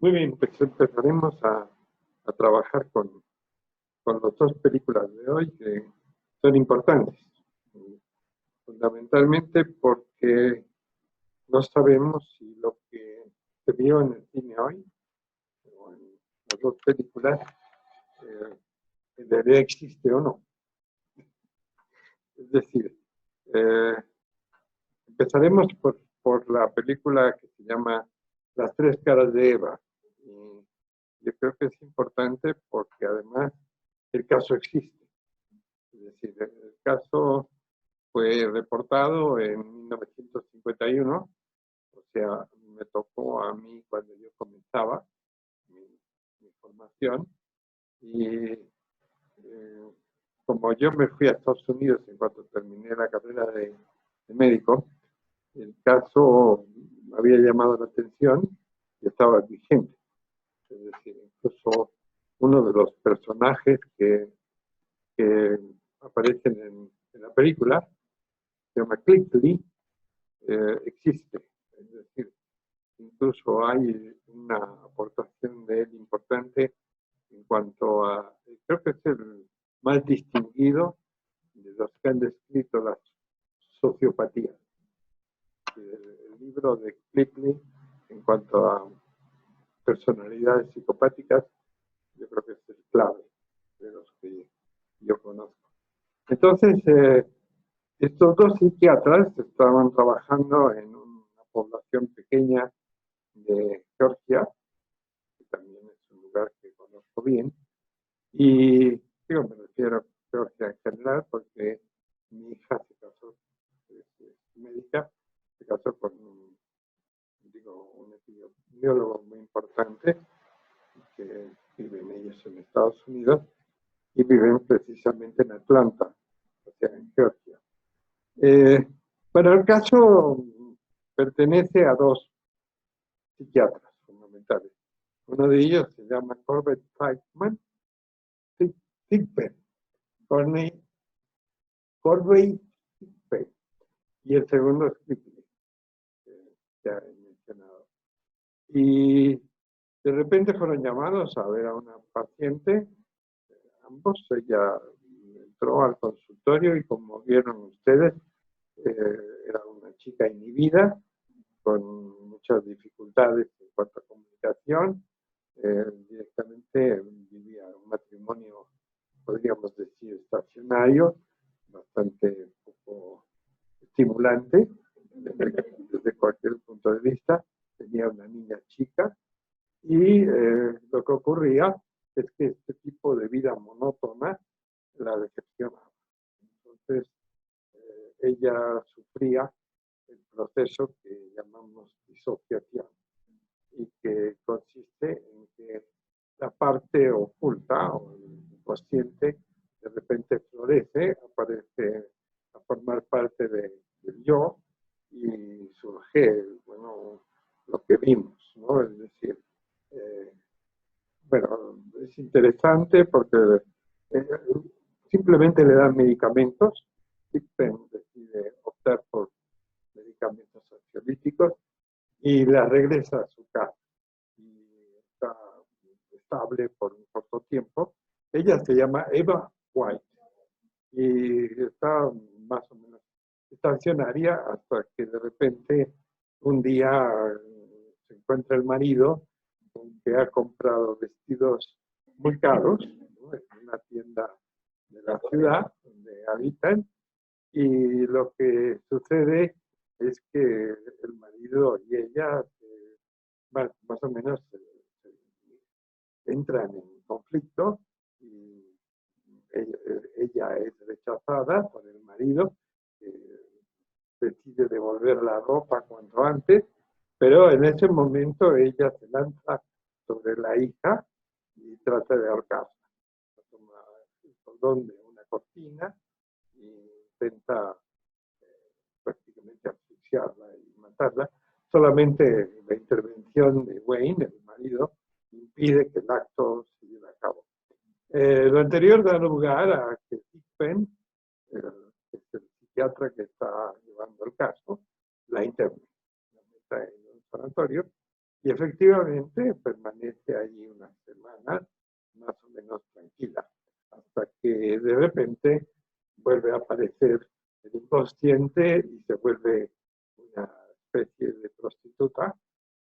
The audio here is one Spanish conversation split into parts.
Muy bien, pues empezaremos a trabajar con las dos películas de hoy que son importantes, fundamentalmente porque no sabemos si lo que se vio en el cine hoy, o en las dos películas, en realidad existe o no. Es decir, eh, empezaremos por la película que se llama Las tres caras de Eva. Y yo creo que es importante porque además el caso existe. Es decir, el caso fue reportado en 1951, o sea, me tocó a mí cuando yo comenzaba mi, mi formación. Y como yo me fui a Estados Unidos en cuanto terminé la carrera de médico, el caso había llamado la atención y estaba vigente. Es decir, incluso uno de los personajes que aparecen en la película, se llama Clipley, existe. Es decir, incluso hay una aportación de él importante en cuanto a, creo que es el más distinguido de los que han descrito las sociopatías. El libro de Clipley en cuanto a personalidades psicopáticas, yo creo que es el clave de los que yo conozco. Entonces, estos dos psiquiatras estaban trabajando en una población pequeña de Georgia, que también es un lugar que conozco bien, y digo, me refiero a Georgia en general porque mi hija se casó, es médica, se casó con un epidemiólogo muy importante que viven ellos en Estados Unidos y viven precisamente en Atlanta, o sea, en Georgia. Bueno, el caso pertenece a dos psiquiatras fundamentales. Uno de ellos se llama Corbett Feitman, Thigpen, Corbett Thigpen, y el segundo es Clipley, que ya he mencionado. Y de repente fueron llamados a ver a una paciente, ambos. Ella entró al consultorio y, como vieron ustedes, era una chica inhibida, con muchas dificultades en cuanto a comunicación. Directamente vivía un matrimonio, podríamos decir, estacionario, bastante poco estimulante desde cualquier punto de vista. Tenía una niña chica y lo que ocurría es que este tipo de vida monótona la decepcionaba. Entonces, ella sufría el proceso que llamamos disociación y que consiste en que la parte oculta o el inconsciente de repente florece, aparece a formar parte del yo y surge, bueno, lo que vimos, ¿no? Es decir, bueno, es interesante porque eh, simplemente le dan medicamentos. Tippen decide optar por medicamentos ansiolíticos y la regresa a su casa. Y está estable por un corto tiempo. Ella se llama Eva White y está más o menos estacionaria hasta que de repente un día se encuentra el marido que ha comprado vestidos muy caros, ¿no?, en una tienda de la ciudad donde habitan, y lo que sucede es que el marido y ella más o menos entran en conflicto y ella es rechazada por el marido, decide devolver la ropa cuanto antes, pero en ese momento ella se lanza sobre la hija y trata de ahorcarla. Toma el cordón de una cortina y intenta prácticamente asfixiarla y matarla. Solamente la intervención de Wayne, el marido, impide que el acto se lleve a cabo. Lo anterior da lugar a que Thigpen, que es el psiquiatra que está llevando el caso, la interne, la meta en un sanatorio, Y efectivamente permanece ahí unas semanas más o menos tranquila, hasta que de repente vuelve a aparecer el inconsciente y se vuelve una especie de prostituta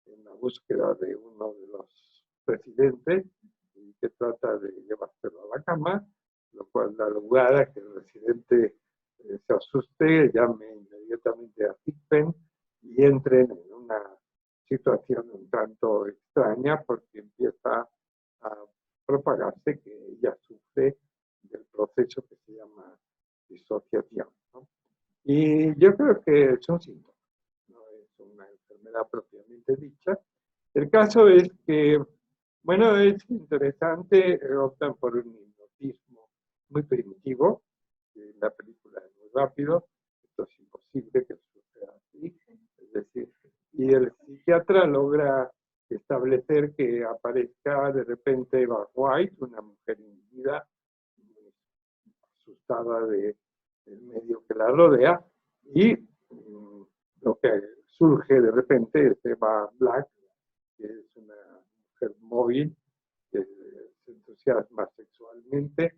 en la búsqueda de uno de los residentes y que trata de llevárselo a la cama, lo cual da lugar a que el residente se asuste, llame inmediatamente a Thigpen y entren en una situación un tanto extraña porque empieza a propagarse que ella sufre del proceso que se llama disociación, ¿no? Y yo creo que son síntomas, no es una enfermedad propiamente dicha. El caso es que, bueno, es interesante, optan por un hipnotismo muy primitivo, la película es muy rápido, esto es imposible que suceda así, es decir, y el psiquiatra logra establecer que aparezca de repente Eva White, una mujer inhibida, asustada del medio que la rodea, y lo que surge de repente es Eva Black, que es una mujer móvil, que se entusiasma sexualmente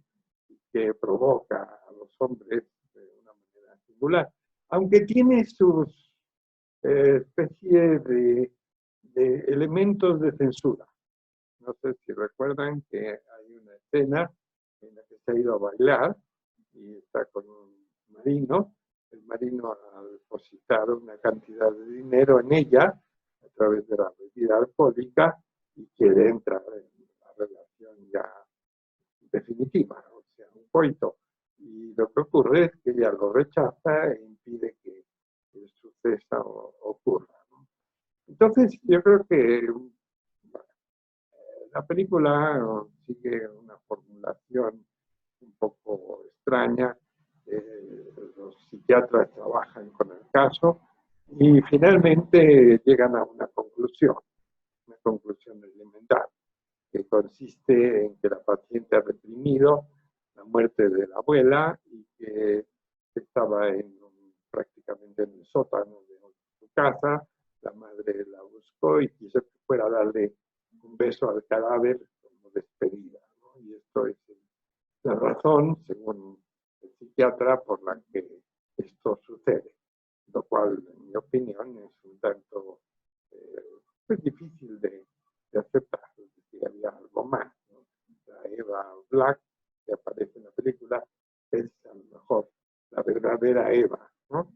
y que provoca a los hombres de una manera singular, aunque tiene sus especies de elementos de censura. No sé si recuerdan que hay una escena en la que se ha ido a bailar y está con un marino. El marino ha depositado una cantidad de dinero en ella a través de la bebida alcohólica y quiere entrar en la relación ya definitiva, o sea, un coito. Y lo que ocurre es que ella lo rechaza e impide que el suceso ocurra, ¿no? Entonces, yo creo que la película sigue una formulación un poco extraña. Los psiquiatras trabajan con el caso y finalmente llegan a una conclusión elemental, que consiste en que la paciente ha reprimido la muerte de la abuela y que estaba prácticamente en el sótano de su casa. La madre la buscó y quiso que fuera a darle un beso al cadáver como despedida, ¿no? Y esto es la razón, según el psiquiatra, por la que esto sucede, lo cual, en mi opinión, es un tanto pues difícil de aceptar. Es decir, había algo más, ¿no? La Eva Black, que aparece en la película, es a lo mejor la verdadera Eva, ¿no?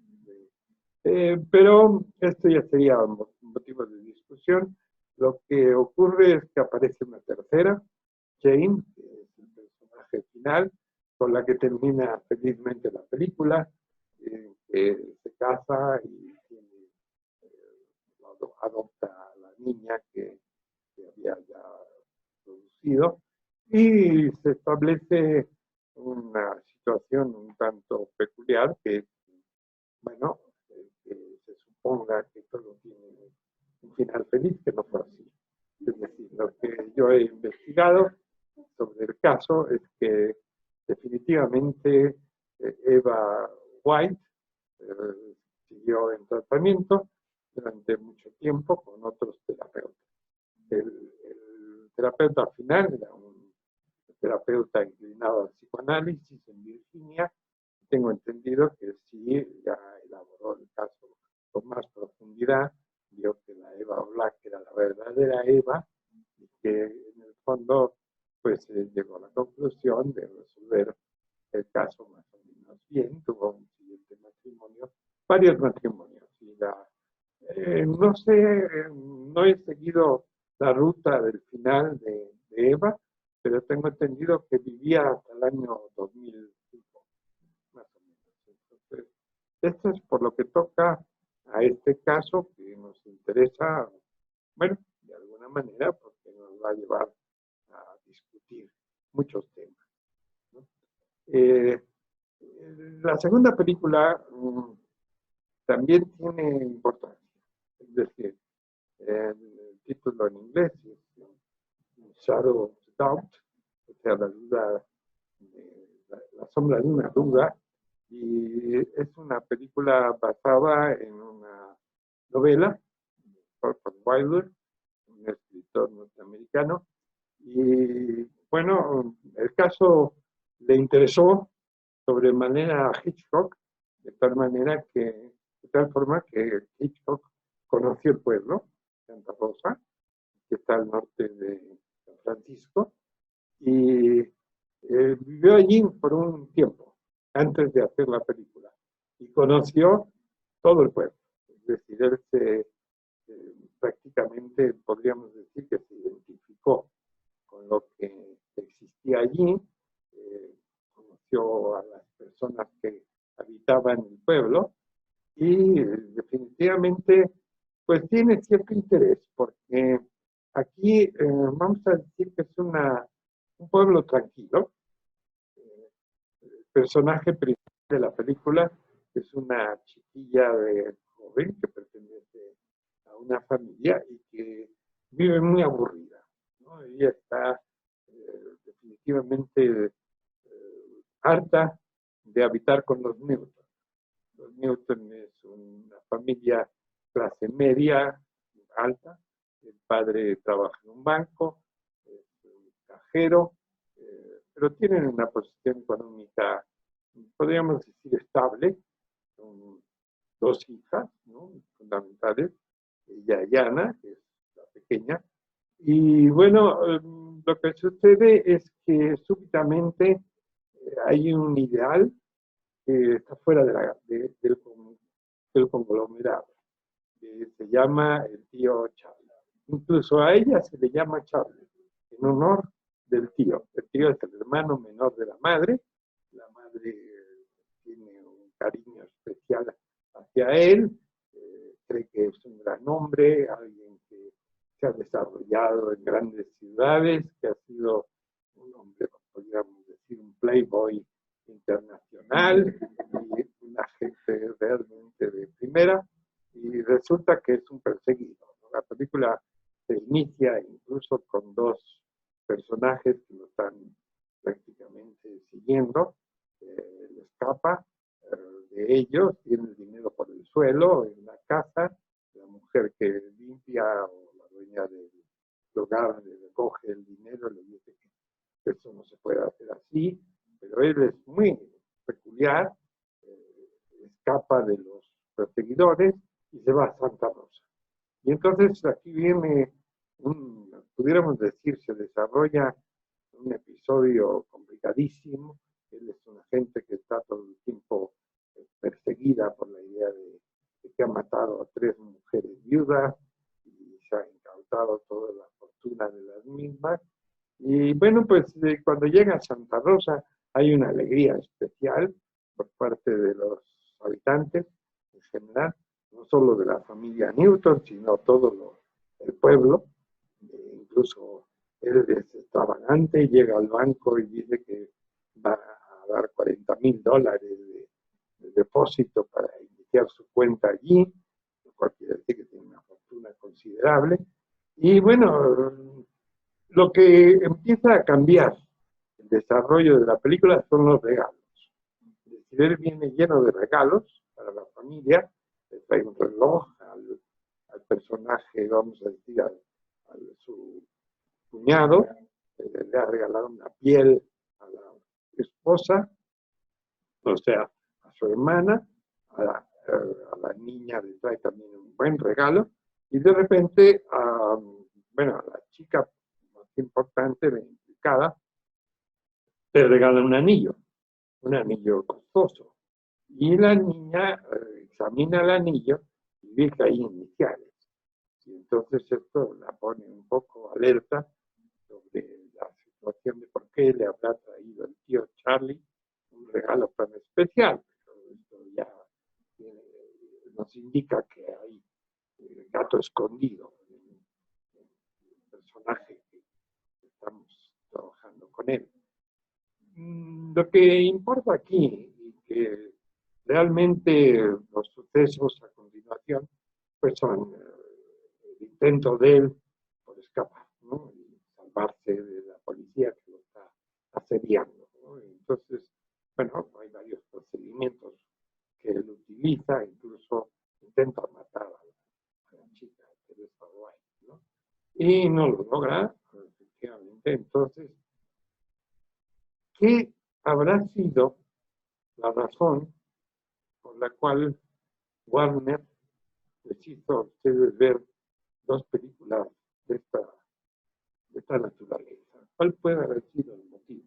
Pero esto ya sería un motivo de discusión. Lo que ocurre es que aparece una tercera, Jane, que es el personaje final, con la que termina felizmente la película, que se casa y tiene, adopta a la niña que había ya producido, y se establece una situación un tanto peculiar que, bueno, que se suponga que todo tiene un final feliz, que no fue así. Es decir, lo que yo he investigado sobre el caso es que definitivamente Eva White siguió en tratamiento durante mucho tiempo con otros terapeutas. El terapeuta final era un terapeuta inclinado al psicoanálisis en Virginia. Tengo entendido que sí, ya elaboró el caso con más profundidad, vio que la Eva Black era la verdadera Eva y que en el fondo pues llegó a la conclusión de resolver el caso más o menos bien, tuvo un siguiente matrimonio, varios matrimonios. Y no sé, no he seguido la ruta del final de Eva, pero tengo entendido que vivía hasta el año 2005, más o menos. Entonces, esto es por lo que toca a este caso que nos interesa, bueno, de alguna manera, porque nos va a llevar a discutir muchos temas, ¿no? La segunda película también tiene importancia, es decir, el título en inglés es Shadow of Doubt, o sea, la duda, la sombra de una duda, y es una película basada en una novela, Wilder, escritor norteamericano. Y bueno, el caso le interesó sobremanera a Hitchcock, de tal forma que Hitchcock conoció el pueblo, Santa Rosa, que está al norte de San Francisco, y vivió allí por un tiempo, antes de hacer la película, y conoció todo el pueblo. Es decir, él prácticamente podríamos decir que se identificó con lo que existía allí, conoció a las personas que habitaban el pueblo y definitivamente pues tiene cierto interés porque aquí vamos a decir que es un pueblo tranquilo. El personaje principal de la película es una chiquilla joven que pertenece a una familia y que vive muy aburrida, ¿no? Ella está definitivamente harta de habitar con los Newton. Los Newton es una familia clase media, alta. El padre trabaja en un banco, es un cajero, pero tienen una posición económica, podríamos decir, estable. Son dos hijas, ¿no?, fundamentales, ella y Ana, que es la pequeña. Y bueno, lo que sucede es que súbitamente hay un ideal que está fuera del conglomerado, que se llama el tío Charlie. Incluso a ella se le llama Charlie, en honor del tío. El tío es el hermano menor de la madre. La madre tiene un cariño especial hacia él, cree que es un gran hombre, alguien que se ha desarrollado en grandes ciudades, que ha sido un hombre, podríamos decir, un playboy internacional, y una gente realmente de primera, y resulta que es un perseguido, ¿no? La película se inicia incluso con dos personajes que lo están prácticamente siguiendo. Él escapa de ellos, tiene el dinero por el suelo, en la casa, la mujer que limpia o la dueña del hogar le recoge el dinero, le dice que eso no se puede hacer así, pero él es muy peculiar, escapa de los perseguidores y se va a Santa Rosa. Y entonces aquí viene, pudiéramos decir, se desarrolla un episodio complicadísimo. Él es una gente que está todo el tiempo perseguida por la idea de que ha matado a 3 mujeres viudas y se ha incautado toda la fortuna de las mismas. Y bueno, pues cuando llega a Santa Rosa hay una alegría especial por parte de los habitantes en general, no solo de la familia Newton, sino todo el pueblo. Incluso él es extravagante, llega al banco y dice que va a dar $40,000 de depósito para iniciar su cuenta allí, lo cual quiere decir que tiene una fortuna considerable. Y bueno, lo que empieza a cambiar el desarrollo de la película son los regalos. Es decir, él viene lleno de regalos para la familia, le trae un reloj al personaje, vamos a decir, a su cuñado, le ha regalado una piel a la esposa, o sea, a su hermana, a la niña le trae también un buen regalo, y de repente, bueno, a la chica más importante, la implicada, le regala un anillo costoso. Y la niña examina el anillo y ve que hay iniciales. Y entonces esto la pone un poco alerta sobre la situación de por qué le habrá traído el tío Charlie un regalo tan especial. Pero esto ya nos indica que hay gato escondido en el personaje que estamos trabajando con él. Lo que importa aquí, y que realmente los sucesos a continuación, pues son el intento de él por escapar, ¿no?, y salvarse de la policía que lo está asediando, ¿no? Entonces, bueno, hay varios procedimientos que él utiliza, incluso intenta matar a la chica, Teresa White, ¿no? y no lo logra, efectivamente. Entonces, ¿qué habrá sido la razón por la cual Warner les hizo a ustedes ver dos películas de esta naturaleza? ¿Cuál puede haber sido el motivo?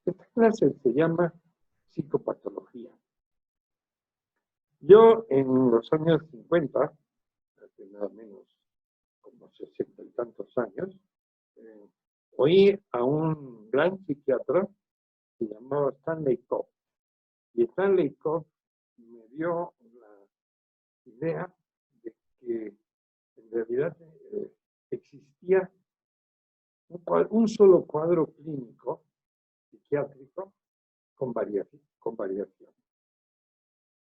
Esta clase se llama psicopatología. Yo en los años 50, hace nada menos como 60 y tantos años, oí a un gran psiquiatra que se llamaba Stanley Cobb. Y Stanley Cobb me dio la idea de que en realidad existía un solo cuadro clínico psiquiátrico con variación.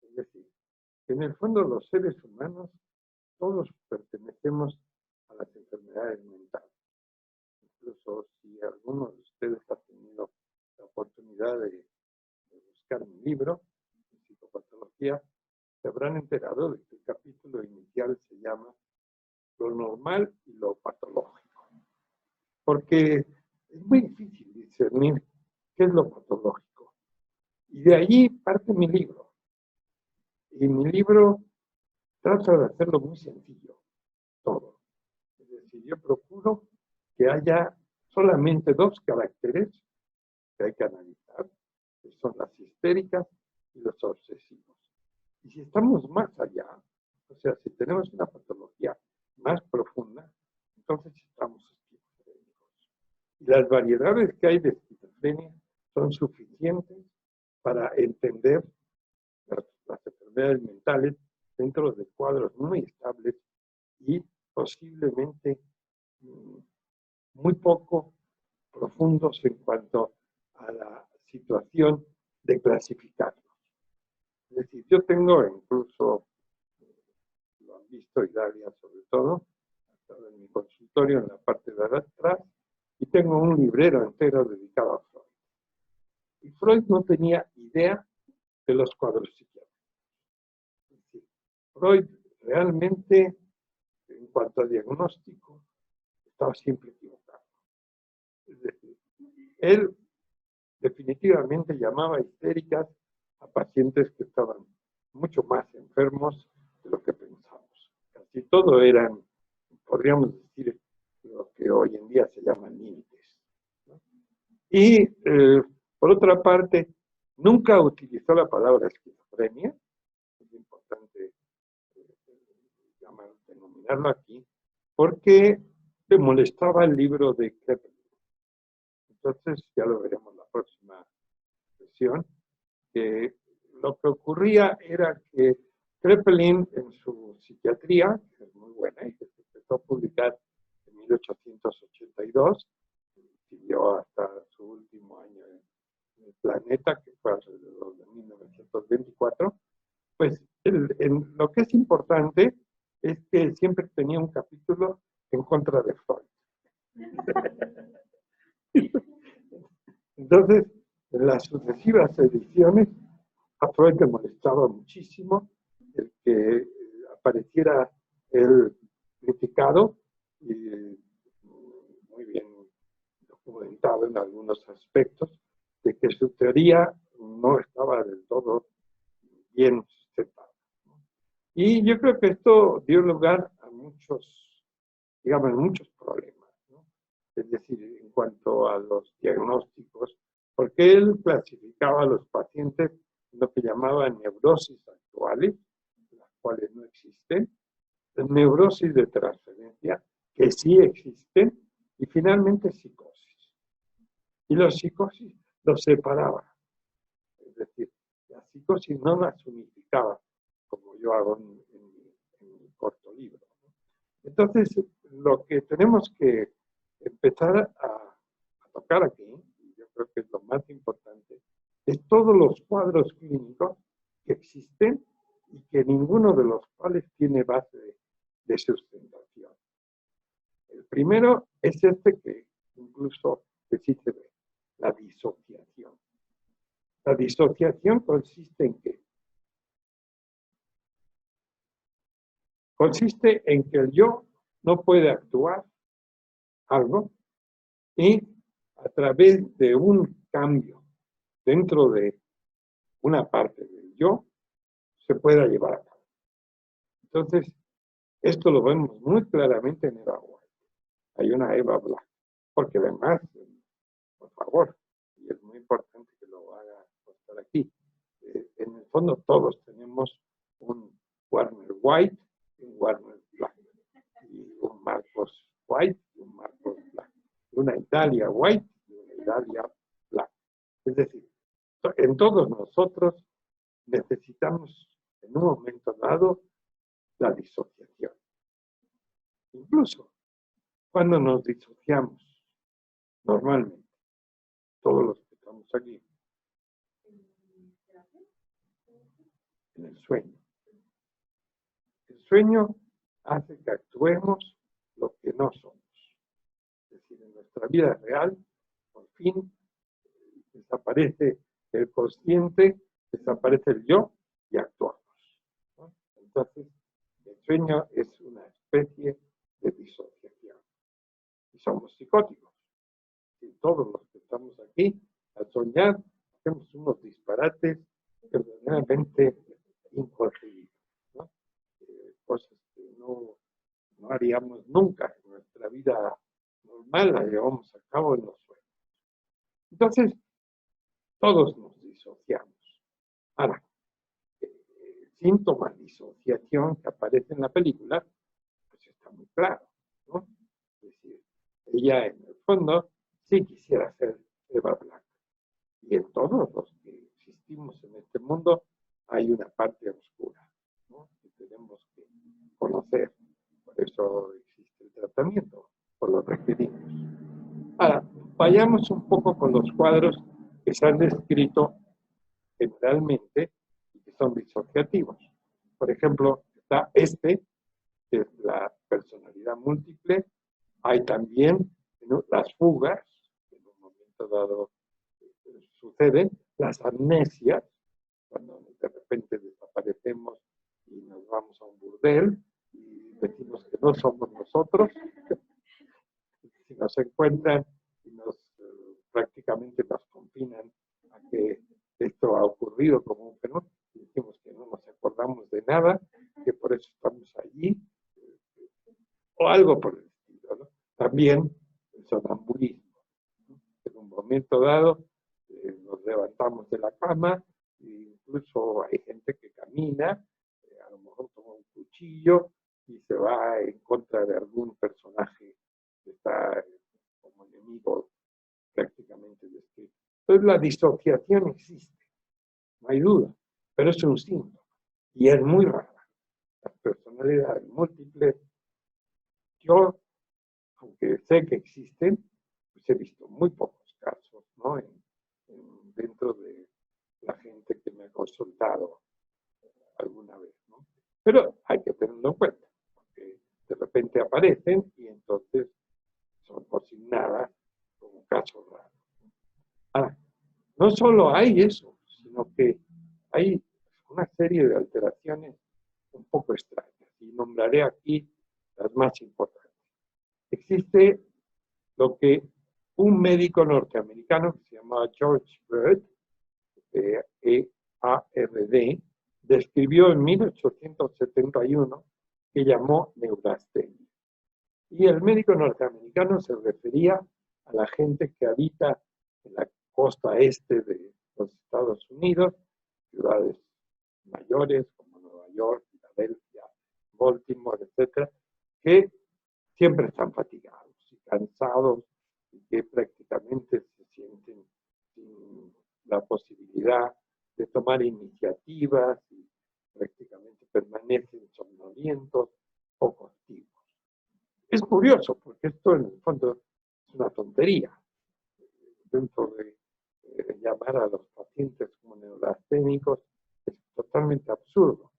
Es decir, que en el fondo los seres humanos todos pertenecemos a las enfermedades mentales. Incluso si alguno de ustedes ha tenido la oportunidad de buscar mi libro, de psicopatología, se habrán enterado de que el capítulo inicial se llama Lo normal y lo patológico. Porque es muy difícil discernir qué es lo patológico. Y de allí parte mi libro. Y mi libro trata de hacerlo muy sencillo, todo. Es decir, yo procuro que haya solamente dos caracteres que hay que analizar, que son las histéricas y los obsesivos. Y si estamos más allá, o sea, si tenemos una patología más profunda, entonces estamos esquizofrénicos. Y las variedades que hay de esquizofrenia son suficientes para entender las enfermedades mentales dentro de cuadros muy estables y posiblemente muy poco profundos en cuanto a la situación de clasificarlos. Es decir, yo tengo incluso, lo han visto Idalia sobre todo, en mi consultorio en la parte de atrás, y tengo un librero entero dedicado a Freud. Y Freud no tenía idea de los cuadros psiquiátricos. Es decir, Freud realmente, en cuanto a diagnóstico, estaba siempre equivocado. Es decir, él definitivamente llamaba histéricas a pacientes que estaban mucho más enfermos de lo que pensamos. Casi todo eran, podríamos decir, lo que hoy en día se llaman límites, ¿no? Y por otra parte, nunca utilizó la palabra esquizofrenia, es importante denominarlo aquí, porque le molestaba el libro de Kraepelin. Entonces, ya lo veremos la próxima sesión, que lo que ocurría era que Kraepelin en su psiquiatría, que es muy buena y que se empezó a publicar en 1882, siguió hasta su último año en el planeta, que fue alrededor de 1924, pues lo que es importante es que siempre tenía un capítulo en contra de Freud. Entonces, en las sucesivas ediciones, a Freud le molestaba muchísimo el que apareciera él criticado y muy bien documentado en algunos aspectos, de que su teoría no estaba del todo bien sustentada. Y yo creo que esto dio lugar a muchos problemas, ¿no? Es decir, en cuanto a los diagnósticos, porque él clasificaba a los pacientes en lo que llamaba neurosis actuales, las cuales no existen, neurosis de transferencia, que sí existen, y finalmente psicosis. Y los psicosis los separaba. Es decir, la psicosis no las unificaba, como yo hago en mi corto libro. Entonces, lo que tenemos que empezar a tocar aquí, y yo creo que es lo más importante, es todos los cuadros clínicos que existen y que ninguno de los cuales tiene base de sustentación. El primero es este que incluso existe, la disociación. La disociación consiste en que consiste en que el yo no puede actuar algo y a través de un cambio dentro de una parte del yo se pueda llevar a cabo. Entonces, esto lo vemos muy claramente en Eva White. Hay una Eva Black, porque además, por favor, y es muy importante que lo haga estar aquí, en el fondo todos tenemos un Warner White y un Warner Black, y un Marcos White y un Marcos Black, y una Italia White y una Italia Black. Es decir, en todos nosotros necesitamos en un momento dado la disociación. Incluso cuando nos disociamos, normalmente, todos los que estamos aquí, en el sueño. El sueño hace que actuemos lo que no somos. Es decir, en nuestra vida real, por fin, desaparece el consciente, desaparece el yo y actuamos, ¿no? Entonces, el sueño es una especie de disociación. Y somos psicóticos. Y todos los que estamos aquí, al soñar, hacemos unos disparates verdaderamente inconcebibles, ¿no? Cosas que no haríamos nunca en nuestra vida normal, la llevamos a cabo en los sueños. Entonces, todos nos disociamos. Ahora, el síntoma de disociación que aparece en la película, pues está muy claro, ¿no? Es decir, ella en el fondo sí quisiera ser Eva Black. Y en todos los que existimos en este mundo hay una parte oscura, ¿no? Que tenemos que conocer. Por eso existe el tratamiento, por lo requerimos. Ahora, vayamos un poco con los cuadros que se han descrito generalmente y que son disociativos. Por ejemplo, está este, que es la personalidad múltiple. Hay también, ¿no?, las fugas, que en un momento dado suceden, las amnesias, cuando de repente desaparecemos y nos vamos a un burdel y decimos que no somos nosotros. Si nos encuentran y prácticamente nos confinan a que esto ha ocurrido como un fenómeno, y decimos que no nos acordamos de nada, que por eso estamos allí, o algo por el estilo, ¿no? También el sonambulismo, ¿no? En un momento dado nos levantamos de la cama e incluso hay gente que camina, a lo mejor toma un cuchillo y se va en contra de algún personaje que está como enemigo prácticamente descrito. Entonces la disociación existe, no hay duda, pero es un síntoma y es muy rara. Las personalidades múltiples, yo, aunque sé que existen, pues he visto muy pocos casos, ¿no? Dentro de la gente que me ha consultado alguna vez, ¿no? Pero hay que tenerlo en cuenta, porque de repente aparecen y entonces son consignadas como casos raros. Ahora, no solo hay eso, sino que hay una serie de alteraciones un poco extrañas, y nombraré aquí las más importantes. Existe lo que un médico norteamericano que se llamaba George Bird, EARD, describió en 1871, que llamó neurastenia. Y el médico norteamericano se refería a la gente que habita en la costa este de los Estados Unidos, ciudades mayores como Nueva York, Filadelfia, Baltimore, etcétera, que siempre están fatigados y cansados y que prácticamente se sienten sin la posibilidad de tomar iniciativas y prácticamente permanecen somnolientos, poco activos. Es curioso porque esto en el fondo es una tontería. Dentro de llamar a los pacientes como neurasténicos es totalmente absurdo.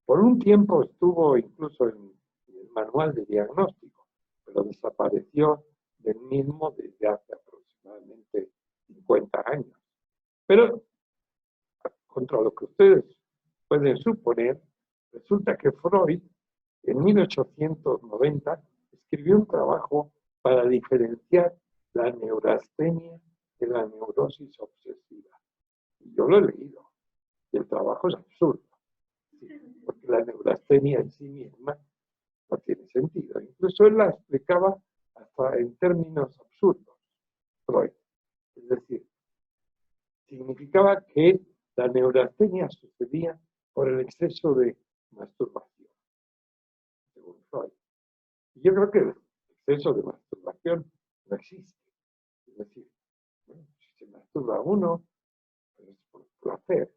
Por un tiempo estuvo incluso en el manual de diagnóstico, pero desapareció del mismo desde hace aproximadamente 50 años. Pero, contra lo que ustedes pueden suponer, resulta que Freud en 1890, escribió un trabajo para diferenciar la neurastenia de la neurosis obsesiva. Y yo lo he leído, y el trabajo es absurdo, ¿sí? Porque la neurastenia en sí misma no tiene sentido. Incluso él la explicaba hasta en términos absurdos, Freud. Es decir, significaba que la neurastenia sucedía por el exceso de masturbación, según Freud. Y yo creo que el exceso de masturbación no existe. Es decir, bueno, si se masturba uno, pues es por placer.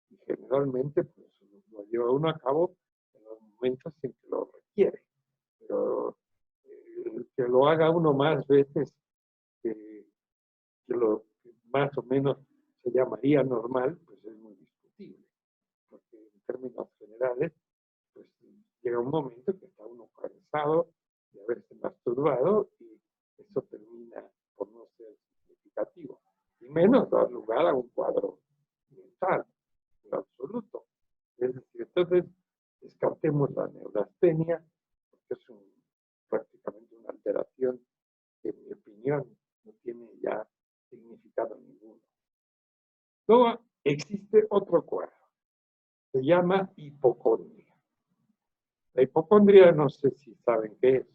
Y generalmente pues, lo lleva uno a cabo en los momentos en que lo requiere. Pero que lo haga uno más veces que lo que más o menos se llamaría normal, pues es muy discutible. Porque en términos generales, pues llega un momento que está uno cansado de haberse masturbado y eso termina por no ser significativo. Y menos dar lugar a un cuadro mental, en absoluto. Es decir, entonces descartemos la neurastenia, porque es prácticamente una alteración que, en mi opinión, no tiene ya significado ninguno. Luego existe otro cuadro, se llama hipocondria. La hipocondria, no sé si saben qué es.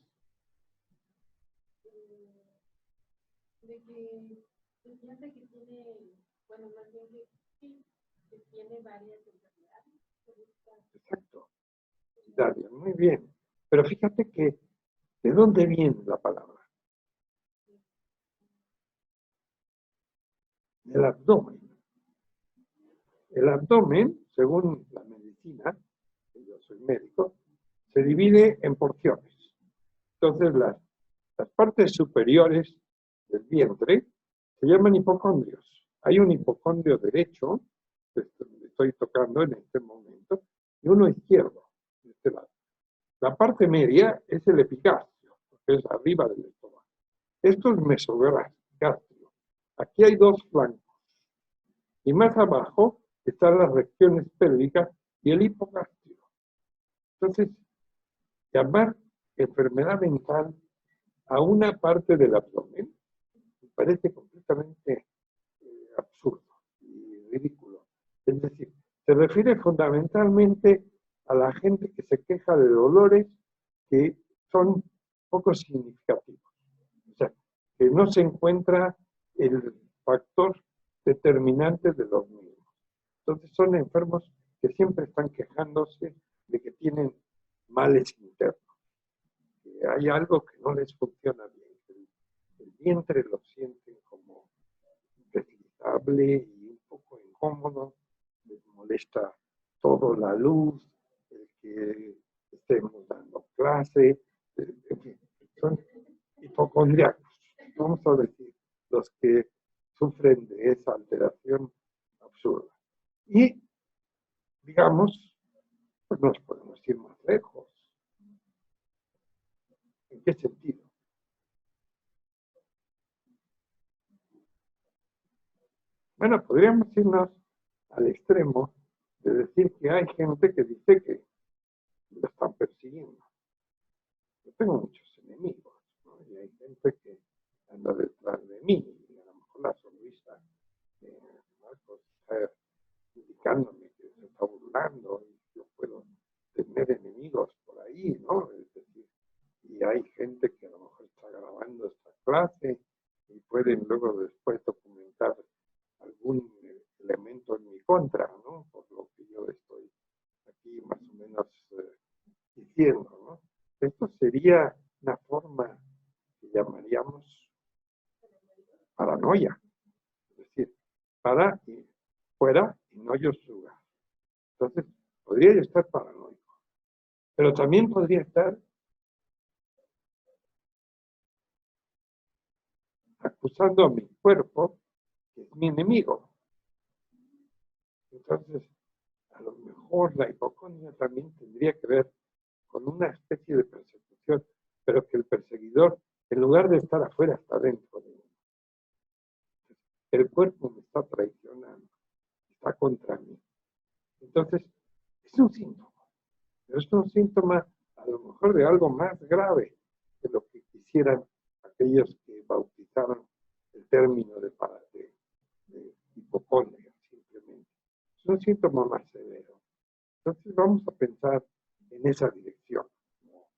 De que se siente que tiene, bueno, más bien que sí, que tiene varias enfermedades. Exacto. Daria, muy bien. Pero fíjate que, ¿de dónde viene la palabra? Del abdomen. El abdomen, según la medicina, que yo soy médico, se divide en porciones. Entonces, las partes superiores del vientre se llaman hipocondrios. Hay un hipocondrio derecho, que estoy tocando en este momento, y uno izquierdo, de este lado. La parte media es el epigastrio, que es arriba del estómago. Esto es mesogastrio. Aquí hay dos flancos. Y más abajo están las regiones pélvicas y el hipogastrio. Entonces, llamar enfermedad mental a una parte del abdomen me parece completamente absurdo y ridículo. Es decir, se refiere fundamentalmente a la gente que se queja de dolores que son poco significativos. O sea, que no se encuentra el factor determinante de los mismos. Entonces son enfermos que siempre están quejándose de que tienen males internos, que hay algo que no les funciona bien, que el vientre lo sienten como deslizable y un poco incómodo, les molesta todo, la luz, el que estemos dando clase, en fin, son hipocondriacos, vamos a decir, los que sufren de esa alteración absurda. Y, digamos, pues nos podemos ir más lejos. ¿En qué sentido? Bueno, podríamos irnos al extremo de decir que hay gente que dice que lo están persiguiendo. Yo tengo muchos enemigos, ¿no? Y hay gente que anda detrás de mí, y a lo mejor la sonrisa de Marcos está indicándome que se está burlando y yo puedo tener enemigos por ahí, ¿no? Es decir, y hay gente que a lo mejor está grabando esta clase y pueden luego después documentar algún elemento en mi contra, ¿no? Por lo que yo estoy aquí más o menos diciendo, ¿no? Esto sería una forma que llamaríamos paranoia, es decir, para y fuera y no yo lugar. Entonces, podría yo estar paranoico, pero también podría estar acusando a mi cuerpo, que es mi enemigo. Entonces, a lo mejor la hipocondria también tendría que ver con una especie de persecución, pero que el perseguidor, en lugar de estar afuera, está dentro de mí. El cuerpo me está traicionando, está contra mí. Entonces, es un síntoma, pero es un síntoma a lo mejor de algo más grave de lo que quisieran aquellos que bautizaron el término de hipocondria, simplemente. Es un síntoma más severo. Entonces vamos a pensar en esa dirección, como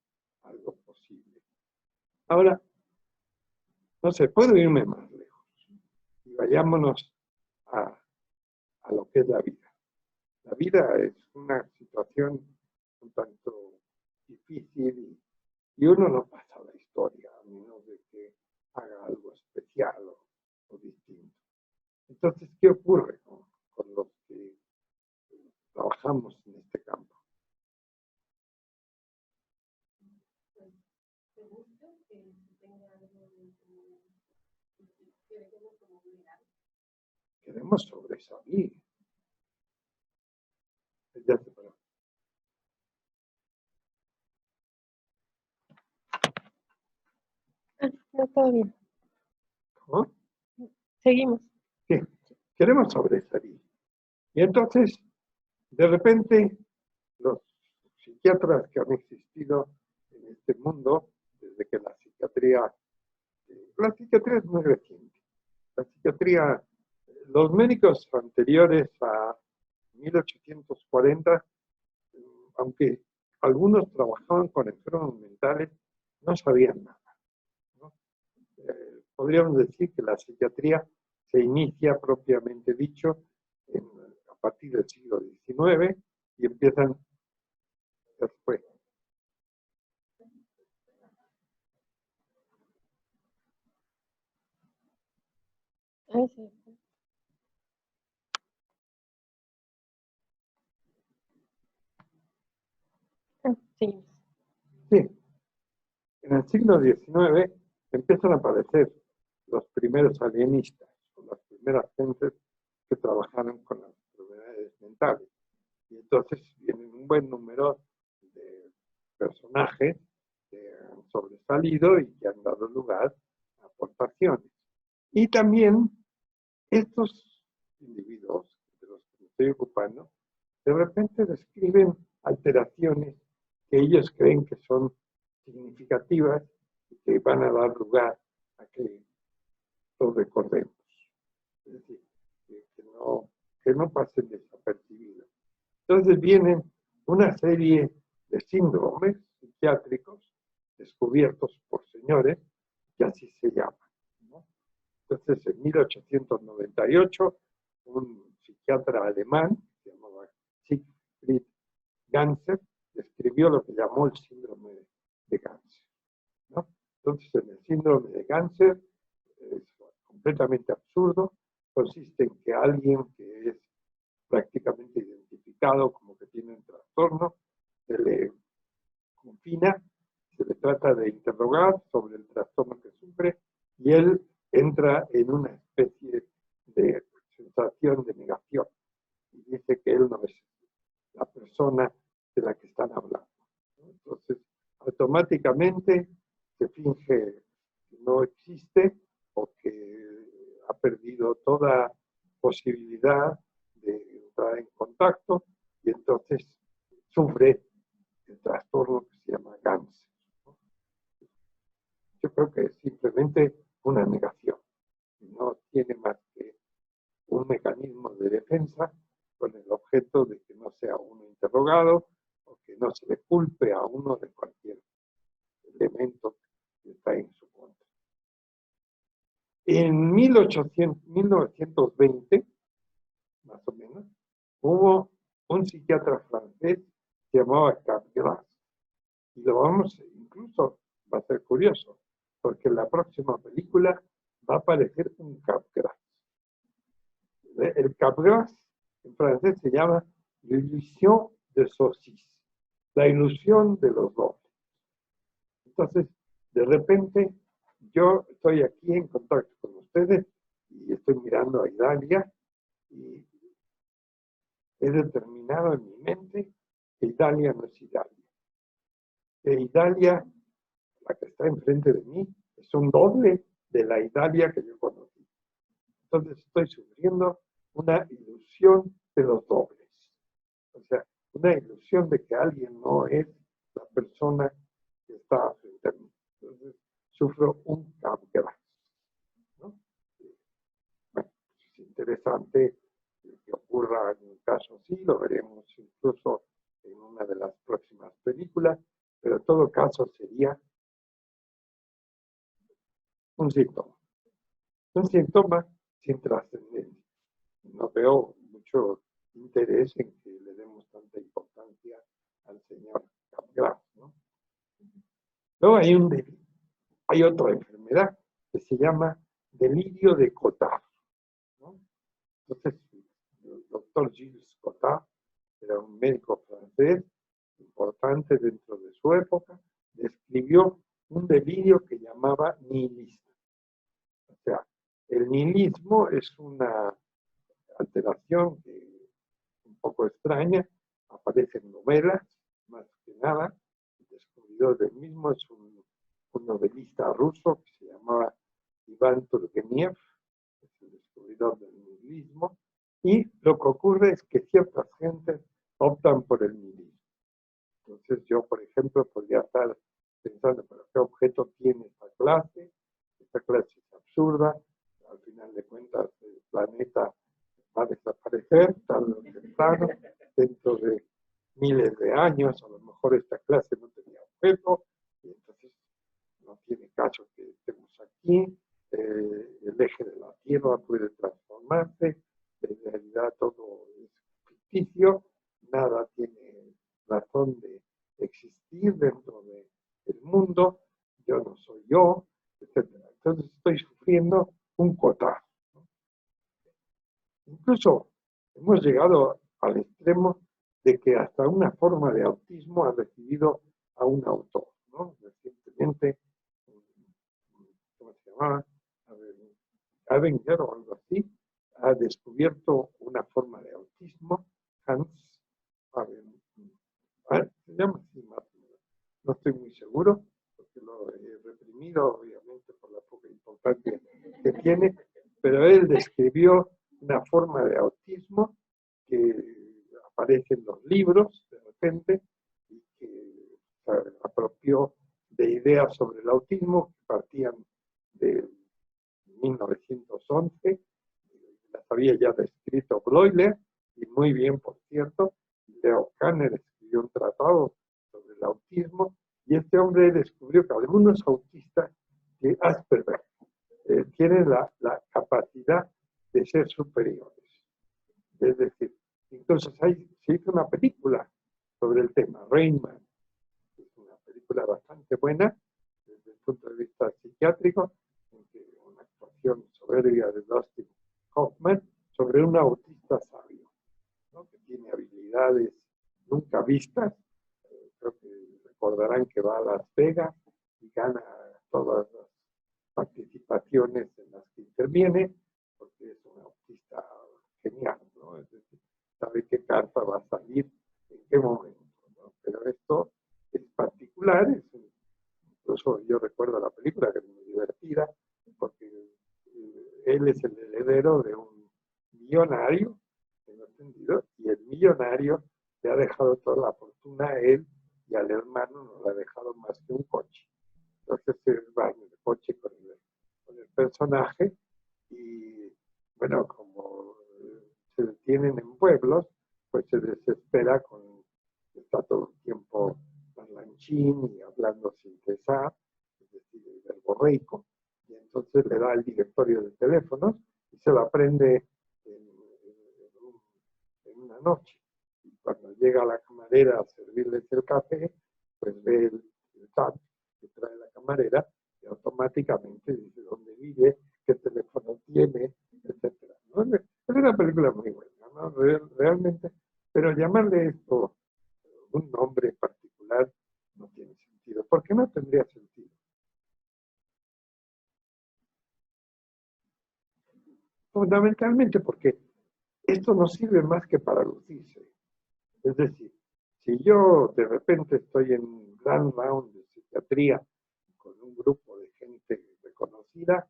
algo posible. Ahora, no sé, puedo irme más lejos. Y vayámonos a lo que es la vida. La vida es una situación un tanto difícil y uno no pasa la historia a menos de que haga algo especial o distinto. Entonces, ¿qué ocurre con los que trabajamos en este campo? ¿Te gusta que tenga algo que debemos como mirar? Queremos sobresalir. Ya se paró. No, todo bien. ¿Cómo? Seguimos. Sí, queremos sobresalir. Y entonces, de repente, los psiquiatras que han existido en este mundo, desde que la psiquiatría es muy reciente. La psiquiatría, los médicos anteriores a 1840, aunque algunos trabajaban con enfermos mentales, no sabían nada, ¿no? Podríamos decir que la psiquiatría se inicia propiamente dicho a partir del siglo XIX y empiezan después. Ahí sí. Seguimos. Sí, en el siglo XIX empiezan a aparecer los primeros alienistas, o las primeras gentes que trabajaron con las enfermedades mentales. Y entonces vienen un buen número de personajes que han sobresalido y que han dado lugar a aportaciones. Y también estos individuos de los que me estoy ocupando, de repente describen alteraciones que ellos creen que son significativas y que van a dar lugar a que los recordemos. Es decir, que no pasen desapercibidos. Entonces vienen una serie de síndromes psiquiátricos descubiertos por señores que así se llaman, ¿no? Entonces, en 1898, un psiquiatra alemán, que se llamaba Siegfried Ganser, describió lo que llamó el síndrome de Ganser, ¿no? Entonces, en el síndrome de Ganser es completamente absurdo, consiste en que alguien que es prácticamente identificado como que tiene un trastorno, se le confina, se le trata de interrogar sobre el trastorno que sufre y él entra en una especie de sensación de negación y dice que él no es la persona de la que están hablando. Entonces, automáticamente se finge que no existe o que ha perdido toda posibilidad de entrar en contacto y entonces sufre el trastorno que se llama cáncer. Yo creo que es simplemente una negación. No tiene más que un mecanismo de defensa con el objeto de que no sea uno interrogado o que no se le culpe a uno de cualquier elemento que está en su contra. En 1920, más o menos, hubo un psiquiatra francés que se llamaba Capgras. Y lo vamos, incluso va a ser curioso, porque en la próxima película va a aparecer un Capgras. El Capgras en francés se llama l'illusion de saucisse, la ilusión de los dobles. Entonces, de repente, yo estoy aquí en contacto con ustedes y estoy mirando a Idalia y he determinado en mi mente que Idalia no es Idalia. Que Idalia, la que está enfrente de mí, es un doble de la Idalia que yo conocí. Entonces estoy sufriendo una ilusión de los dobles. O sea, una ilusión de que alguien no es la persona que está frente a mí. Entonces, sufro un Capgras, ¿no? Bueno, es interesante que ocurra en un caso así, lo veremos incluso en una de las próximas películas, pero en todo caso sería un síntoma. Un síntoma sin trascendencia. No veo mucho interés en que le demos tanta importancia al señor Capgras, ¿no? Luego hay otra enfermedad que se llama delirio de Cotard, ¿no? Entonces, el doctor Gilles Cotard era un médico francés importante dentro de su época, describió un delirio que llamaba nihilismo. O sea, el nihilismo es una alteración que un poco extraña, aparece en novelas, más que nada. El descubridor del mismo es un novelista ruso que se llamaba Iván Turgenev, es el descubridor del nihilismo, y lo que ocurre es que ciertas gentes optan por el nihilismo. Entonces yo, por ejemplo, podría estar pensando, ¿pero qué objeto tiene esta clase? Esta clase es absurda, al final de cuentas el planeta va a desaparecer tarde o temprano, dentro de miles de años, a lo mejor esta clase no tenía objeto, y entonces no tiene caso que estemos aquí, el eje de la Tierra puede transformarse, en realidad todo es ficticio, nada tiene razón de existir dentro del mundo, yo no soy yo, etc. Entonces estoy sufriendo un Cotard. Incluso hemos llegado al extremo de que hasta una forma de autismo ha recibido a un autor, ¿no? Recientemente, ¿cómo se llamaba? Avenger o algo así, ha descubierto una forma de autismo, Hans se llama así más o menos. No estoy muy seguro, porque lo he reprimido, obviamente, por la poca importancia que tiene, pero él describió una forma de autismo que aparece en los libros de repente y que se apropió de ideas sobre el autismo que partían de 1911, las había ya descrito Bloiler, y muy bien, por cierto. Leo Kanner escribió un tratado sobre el autismo, y este hombre descubrió que algunos autistas de Asperger tienen la capacidad de ser superiores. Es decir, entonces se hizo una película sobre el tema, Rain Man. Es una película bastante buena desde el punto de vista psiquiátrico, una actuación soberbia de Dustin Hoffman sobre un autista sabio, ¿no? Que tiene habilidades nunca vistas. Creo que recordarán que va a Las Vegas y gana todas las participaciones en las que interviene, porque es un autista genial, ¿no? Es decir, sabe qué carta va a salir en qué momento, ¿no? Pero esto es particular, incluso yo recuerdo la película que es muy divertida, porque él es el heredero de un millonario, tengo entendido, y el millonario le ha dejado toda la fortuna a él y al hermano no le ha dejado más que un coche. Entonces él va en el coche con el personaje y, bueno, como se detienen en pueblos, pues se desespera está todo el tiempo parlanchín y hablando sin cesar, es decir, el verborreico, y entonces le da el directorio de teléfonos y se lo aprende en una noche. Y cuando llega la camarera a servirles el café, pues ve el chat que trae la camarera y automáticamente dice dónde vive, qué teléfono tiene, etc. ¿No? Es una película muy buena, ¿no? Realmente, pero llamarle esto un nombre particular no tiene sentido. ¿Por qué no tendría sentido? Fundamentalmente porque esto no sirve más que para lucirse. Es decir, si yo de repente estoy en un gran round de psiquiatría con un grupo de gente reconocida,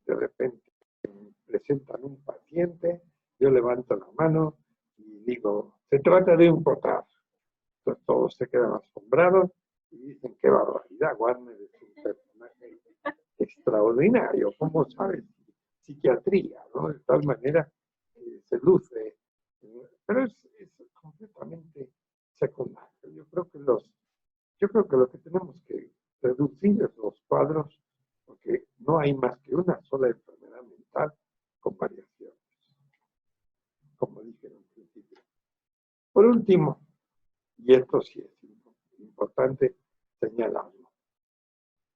de repente me presentan un paciente, yo levanto la mano y digo, se trata de un Cotard. Entonces todos se quedan asombrados Y dicen, qué barbaridad, Warner es un personaje extraordinario, ¿cómo sabes? Psiquiatría, ¿no? De tal manera se luce, pero es completamente secundario. Yo creo que lo que tenemos que reducir es los cuadros, porque no hay más que una sola enfermedad mental con variaciones, como dije en un principio. Por último, y esto sí es importante señalarlo,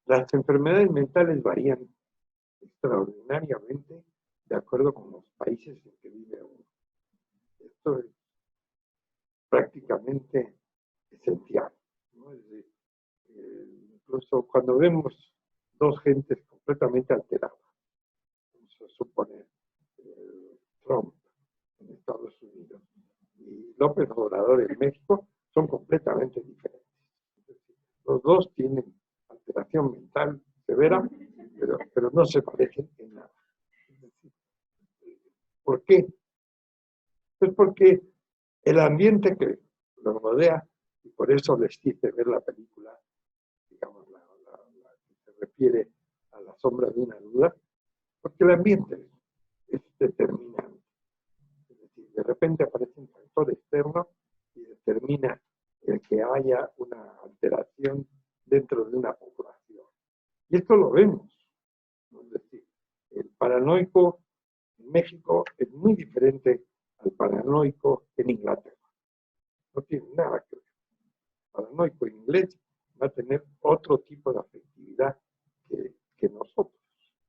las enfermedades mentales varían extraordinariamente de acuerdo con los países en que vive uno. Esto es prácticamente esencial, ¿no? Incluso cuando vemos dos gentes completamente alteradas, vamos a suponer Trump en Estados Unidos y López Obrador en México, son completamente diferentes. Los dos tienen alteración mental severa, pero no se parecen en nada. ¿Por qué? Pues porque el ambiente que los rodea, y por eso les hice ver la película, digamos, la que se refiere a La sombra de una duda, porque el ambiente es determinante. Es decir, de repente aparece un factor externo y determina el que haya una alteración dentro de una población. Y esto lo vemos. Es decir, el paranoico en México es muy diferente al paranoico en Inglaterra. No tiene nada que ver. El paranoico en inglés va a tener otro tipo de afectividad que nosotros.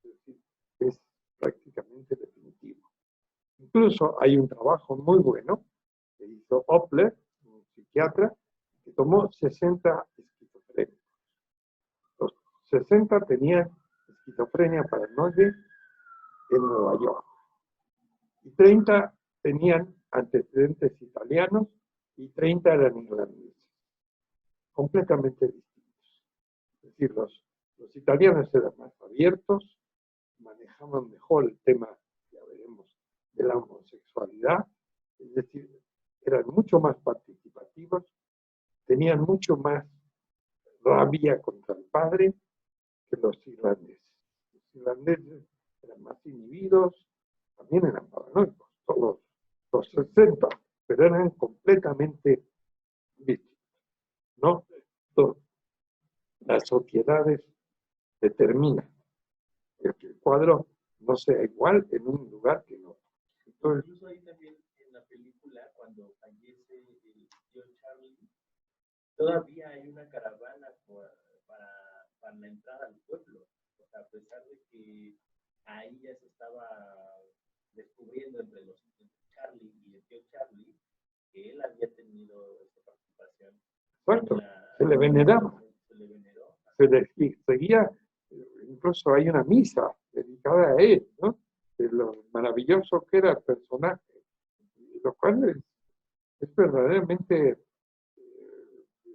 Es decir, es prácticamente definitivo. Incluso hay un trabajo muy bueno que hizo Opler, un psiquiatra, que tomó 60 esquizofrénicos. Los 60 tenían esquizofrenia paranoide en Nueva York. Y 30 tenían antecedentes italianos y 30 eran irlandeses. Completamente distintos. Es decir, los italianos eran más abiertos, manejaban mejor el tema, ya veremos, de la homosexualidad, es decir, eran mucho más participativos, tenían mucho más rabia contra el padre que los irlandeses. Los irlandeses eran más inhibidos, también eran paranoicos, todos los 60, pero eran completamente distintos, ¿no? Entonces, las sociedades determinan que el cuadro no sea igual en un lugar que en otro. Entonces, incluso ahí también en la película, cuando fallece el tío Charlie, todavía hay una caravana para la entrada al pueblo. O sea, a pesar de que ahí ya se estaba descubriendo entre Charlie y el tío Charlie que él había tenido esta participación. exacto, se le veneraba. Se le veneró. Se le seguía, incluso hay una misa dedicada a él, ¿no? De lo maravilloso que era el personaje, lo cual es verdaderamente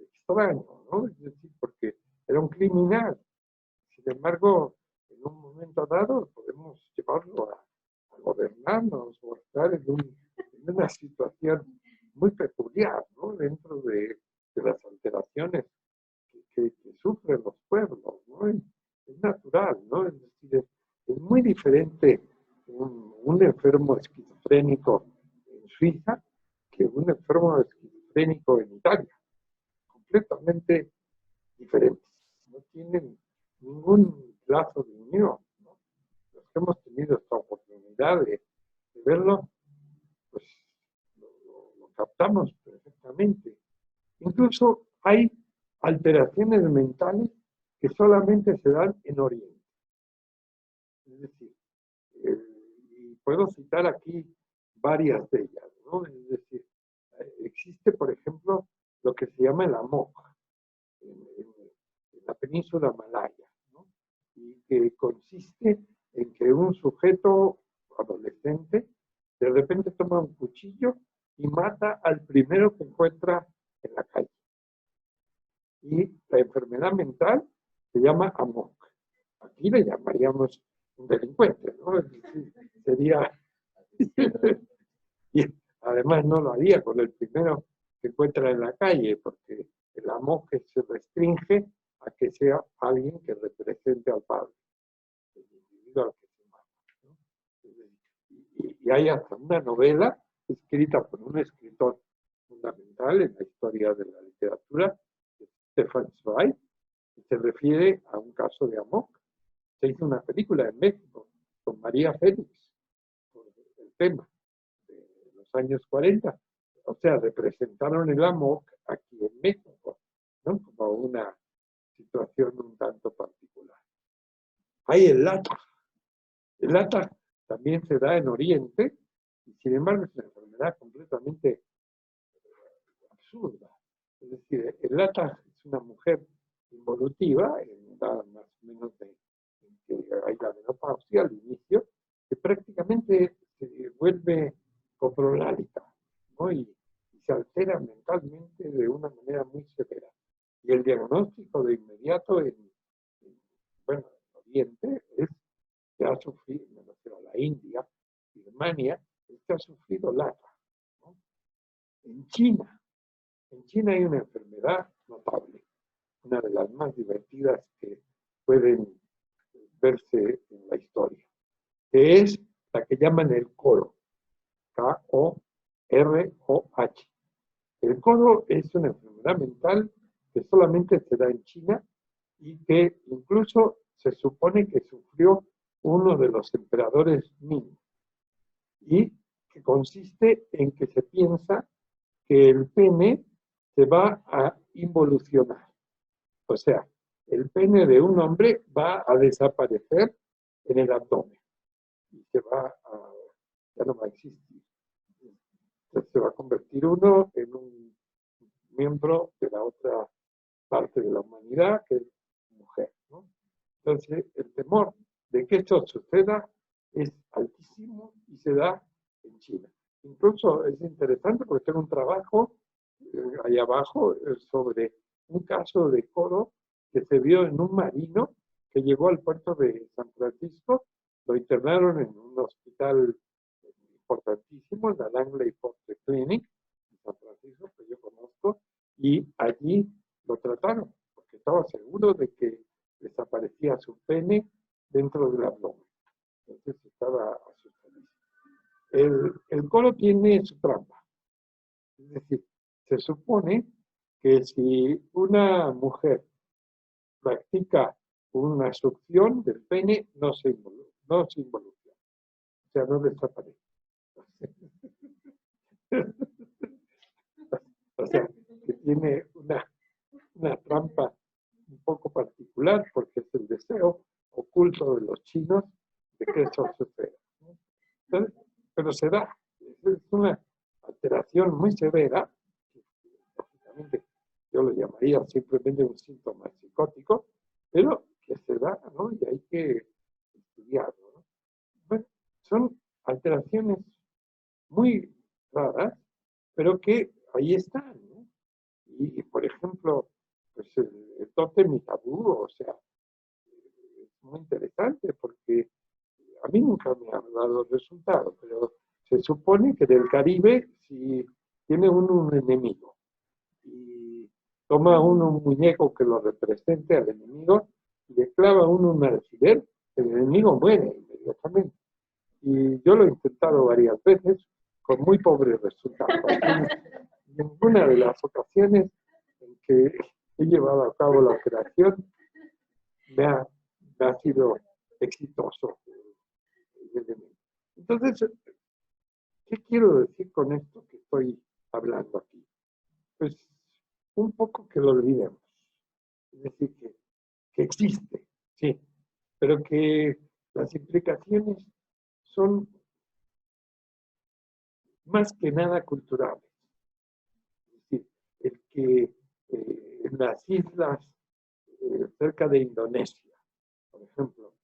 extraño, ¿no? Es decir, porque era un criminal. Sin embargo, en un momento dado podemos llevarlo a gobernarnos o a estar en una situación muy peculiar, ¿no? Dentro de las alteraciones que sufren los pueblos, ¿no? Es natural, ¿no? Es decir, es muy diferente un enfermo esquizofrénico en Suiza que un enfermo esquizofrénico en Italia. Completamente diferentes. No tienen ningún lazo de unión, ¿no? Los que hemos tenido esta oportunidad de verlo, pues lo captamos perfectamente. Incluso hay alteraciones mentales que solamente se dan en Oriente. Es decir, y puedo citar aquí varias de ellas, ¿no? Es decir, existe, por ejemplo, lo que se llama el amok en la península malaya, ¿no? Y que consiste en que un sujeto adolescente de repente toma un cuchillo y mata al primero que encuentra en la calle. Y la enfermedad mental se llama amok. Aquí le llamaríamos un delincuente, ¿no? Es decir, sería... y además no lo haría con el primero que encuentra en la calle, porque el amo que se restringe a que sea alguien que represente al padre, el individuo al que se mata, ¿no? Y hay hasta una novela escrita por un escritor fundamental en la historia de la literatura, Stefan Zweig, que se refiere a un caso de amor. Se hizo una película en México con María Félix, por el tema de los años 40. O sea, representaron el amor aquí en México, ¿no? Como una situación un tanto particular. Hay el LATA. El LATA también se da en Oriente, y sin embargo es una enfermedad completamente absurda. Es decir, el LATA es una mujer involutiva, en edad más o menos de que hay la menopausia al inicio, que prácticamente se vuelve coprolárica, ¿no? Y se altera mentalmente de una manera muy severa. Y el diagnóstico de inmediato bueno, en Oriente es que ha sufrido, me refiero a la India, Birmania, es que ha sufrido LATA, ¿no? En China hay una enfermedad notable, una de las más divertidas que pueden verse en la historia, que es la que llaman el coro, K-O-R-O-H. El coro es una enfermedad mental que solamente se da en China y que incluso se supone que sufrió uno de los emperadores Ming, y que consiste en que se piensa que el pene se va a involucionar. O sea, el pene de un hombre va a desaparecer en el abdomen y ya no va a existir. Entonces se va a convertir uno en un miembro de la otra parte de la humanidad, que es mujer, ¿no? Entonces el temor de que esto suceda es altísimo y se da en China. Incluso es interesante porque tengo un trabajo ahí abajo sobre un caso de coro que se vio en un marino que llegó al puerto de San Francisco, lo internaron en un hospital importantísimo, la Langley Foster Clinic en San Francisco, que yo conozco, y allí lo trataron, porque estaba seguro de que desaparecía su pene dentro del abdomen. Entonces estaba asustadísimo. El coro tiene su trampa. Es decir, se supone que si una mujer practica una succión del pene, no se involucra. O sea, no desaparece. O sea, que tiene una trampa un poco particular, porque es el deseo oculto de los chinos de que eso suceda. Entonces, pero se da. Es una alteración muy severa, lógicamente yo lo llamaría simplemente un síntoma psicótico, pero que se da, ¿no? Y hay que estudiarlo, ¿no? Bueno, son alteraciones muy raras, pero que ahí están, ¿no? Y por ejemplo, pues el tótem y tabú, o sea, es muy interesante porque a mí nunca me ha dado resultado, pero se supone que del Caribe, si tiene uno un enemigo y toma uno un muñeco que lo represente al enemigo y le clava uno un alfiler, el enemigo muere inmediatamente. Y yo lo he intentado varias veces con muy pobres resultados. Ninguna de las ocasiones en que he llevado a cabo la operación me ha sido exitoso. Entonces, ¿qué quiero decir con esto que estoy hablando aquí? Pues un poco que lo olvidemos. Es decir, que existe, sí, pero que las implicaciones son más que nada culturales. Es decir, el que en las islas cerca de Indonesia, por ejemplo,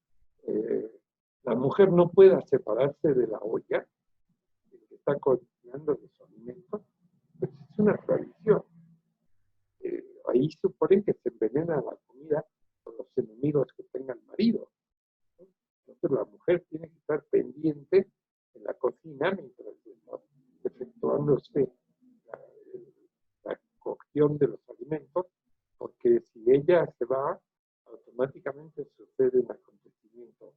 la mujer no pueda separarse de la olla que está cocinando su alimento, pues es una tradición. Ahí suponen que se envenena la comida por los enemigos que tenga el marido. Entonces la mujer tiene que estar pendiente en la cocina mientras está efectuándose la cocción de los alimentos da, automáticamente sucede un acontecimiento.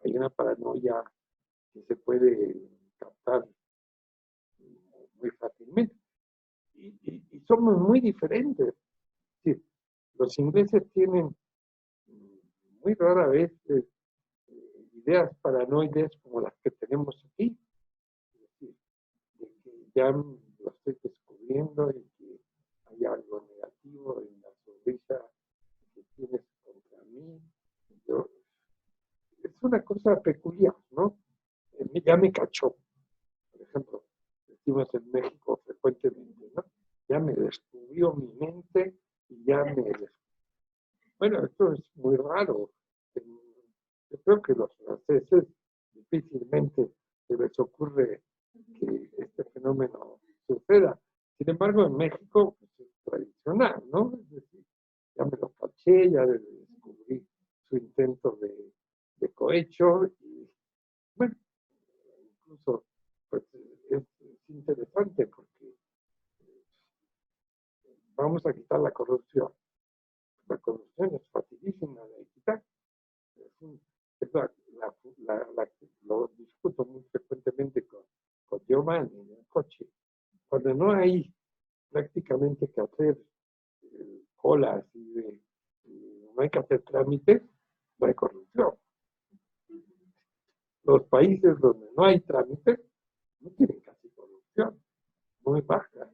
Hay una paranoia que se puede captar muy fácilmente. Y somos muy diferentes. Sí, los ingleses tienen muy rara vez ideas paranoides como las que tenemos aquí. Es decir, de que ya lo estoy descubriendo y que hay algo negativo en la sonrisa que tienes contra mí. Es una cosa peculiar, ¿no? Ya me cachó, por ejemplo, decimos en México frecuentemente, ¿no? Ya me descubrió mi mente y ya me descubrió. Bueno, esto es muy raro. Yo creo que los franceses difícilmente se les ocurre que este fenómeno suceda. Sin embargo, en México pues, es tradicional, ¿no? Es decir, ya me lo caché, ya descubrí su intento de cohecho y, bueno, incluso pues, es interesante porque vamos a quitar la corrupción. La corrupción es facilísima de quitar. Lo discuto muy frecuentemente con Giovanni en el coche. Cuando no hay prácticamente que hacer colas y no hay que hacer trámites, no hay corrupción. Los países donde no hay trámites no tienen casi corrupción, muy baja,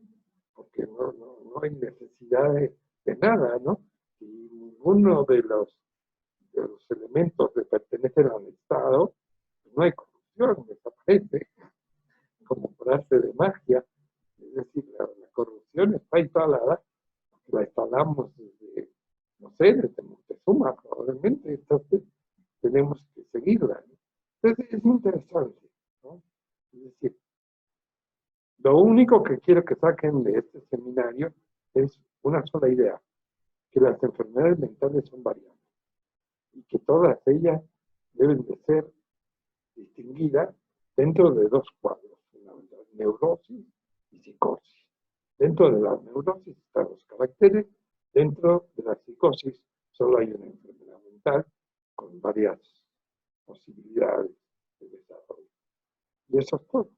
porque no hay necesidad de nada, ¿no? Y ninguno de los elementos que pertenecen al Estado, no hay corrupción, desaparece, como por arte de magia. Es decir, la corrupción está instalada, la instalamos desde, no sé, desde Montezuma probablemente, entonces tenemos que seguirla, ¿no? Entonces es interesante, ¿no? Es decir, lo único que quiero que saquen de este seminario es una sola idea, que las enfermedades mentales son variables y que todas ellas deben de ser distinguidas dentro de dos cuadros, neurosis y psicosis. Dentro de la neurosis están los caracteres, dentro de la psicosis solo hay una enfermedad mental con varias posibilidades de desarrollo. Y eso es todo.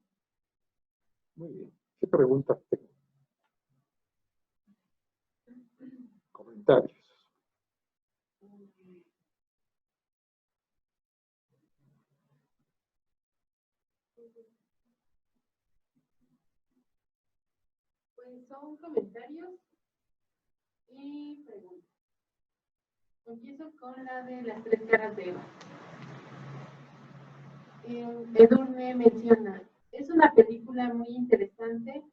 Muy bien. ¿Qué preguntas tengo? Comentarios. Pues son comentarios y preguntas. Empiezo con la de las tres caras de Eva. Edurne menciona, es una película muy interesante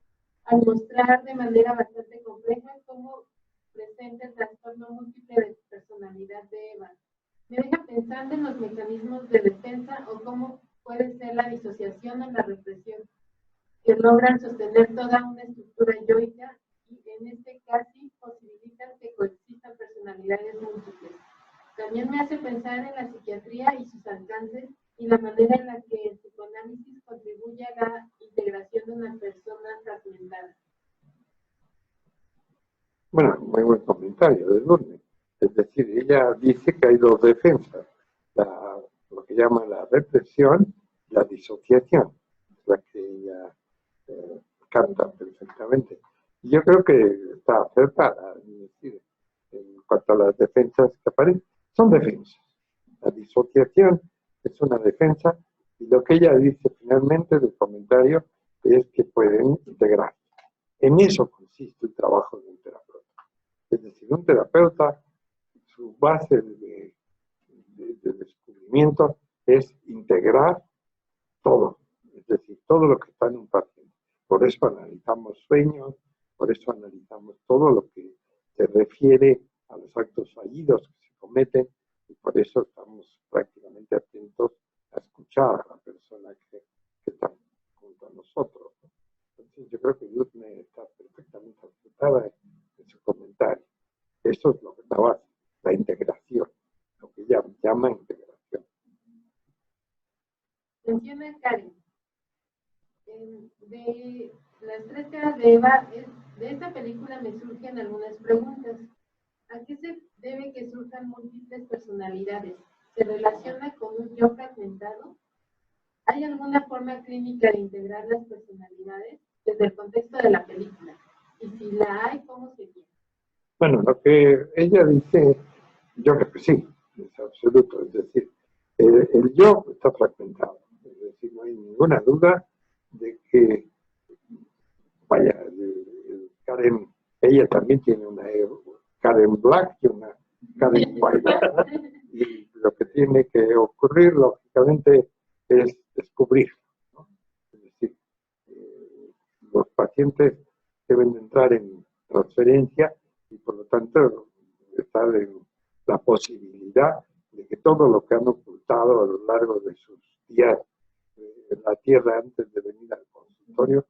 al mostrar de manera bastante compleja cómo presenta el trastorno múltiple de personalidad de Eva. Me deja pensando en los mecanismos de defensa o cómo puede ser la disociación o la represión, que logran sostener toda una estructura yoica y en este caso posibilitan que coexistan personalidades múltiples. También me hace pensar en la psiquiatría y sus alcances y la manera en la que el psicoanálisis contribuye a la integración de una persona fragmentada. Bueno, muy buen comentario de Edurne. Es decir, ella dice que hay dos defensas, lo que llama la represión y la disociación, es la que ella capta perfectamente. Y yo creo que está acertada, es decir, en cuanto a las defensas que aparecen, son defensas. La disociación es una defensa y lo que ella dice finalmente del comentario es que pueden integrar. En eso consiste el trabajo de un terapeuta. Es decir, un terapeuta, su base de descubrimiento es integrar todo, es decir, todo lo que está en un paciente. Por eso analizamos sueños, por eso analizamos todo lo que se refiere a los actos fallidos que se cometen y por eso estamos prácticamente atentos a escuchar a la persona que está junto a nosotros, ¿no? Entonces yo creo que Edurne está perfectamente acertada en su comentario. Eso es lo que la base, la integración, lo que ella llama integración. Menciona Karen. De las tres caras de Eva, de esta película me surgen algunas preguntas. ¿A qué se debe que surjan múltiples personalidades? ¿Se relaciona con un yo fragmentado? ¿Hay alguna forma clínica de integrar las personalidades desde el contexto de la película? Y si la hay, ¿cómo sería? Bueno, lo que ella dice, yo creo que sí, es absoluto. Es decir, el yo está fragmentado. Es decir, no hay ninguna duda de que, vaya, Karen, ella también tiene una Karen Black y una Karen White, ¿no? Y lo que tiene que ocurrir, lógicamente, es descubrirlo, ¿no? Es decir, los pacientes deben entrar en transferencia y por lo tanto estar en la posibilidad de que todo lo que han ocultado a lo largo de sus días en la Tierra antes de venir al consultorio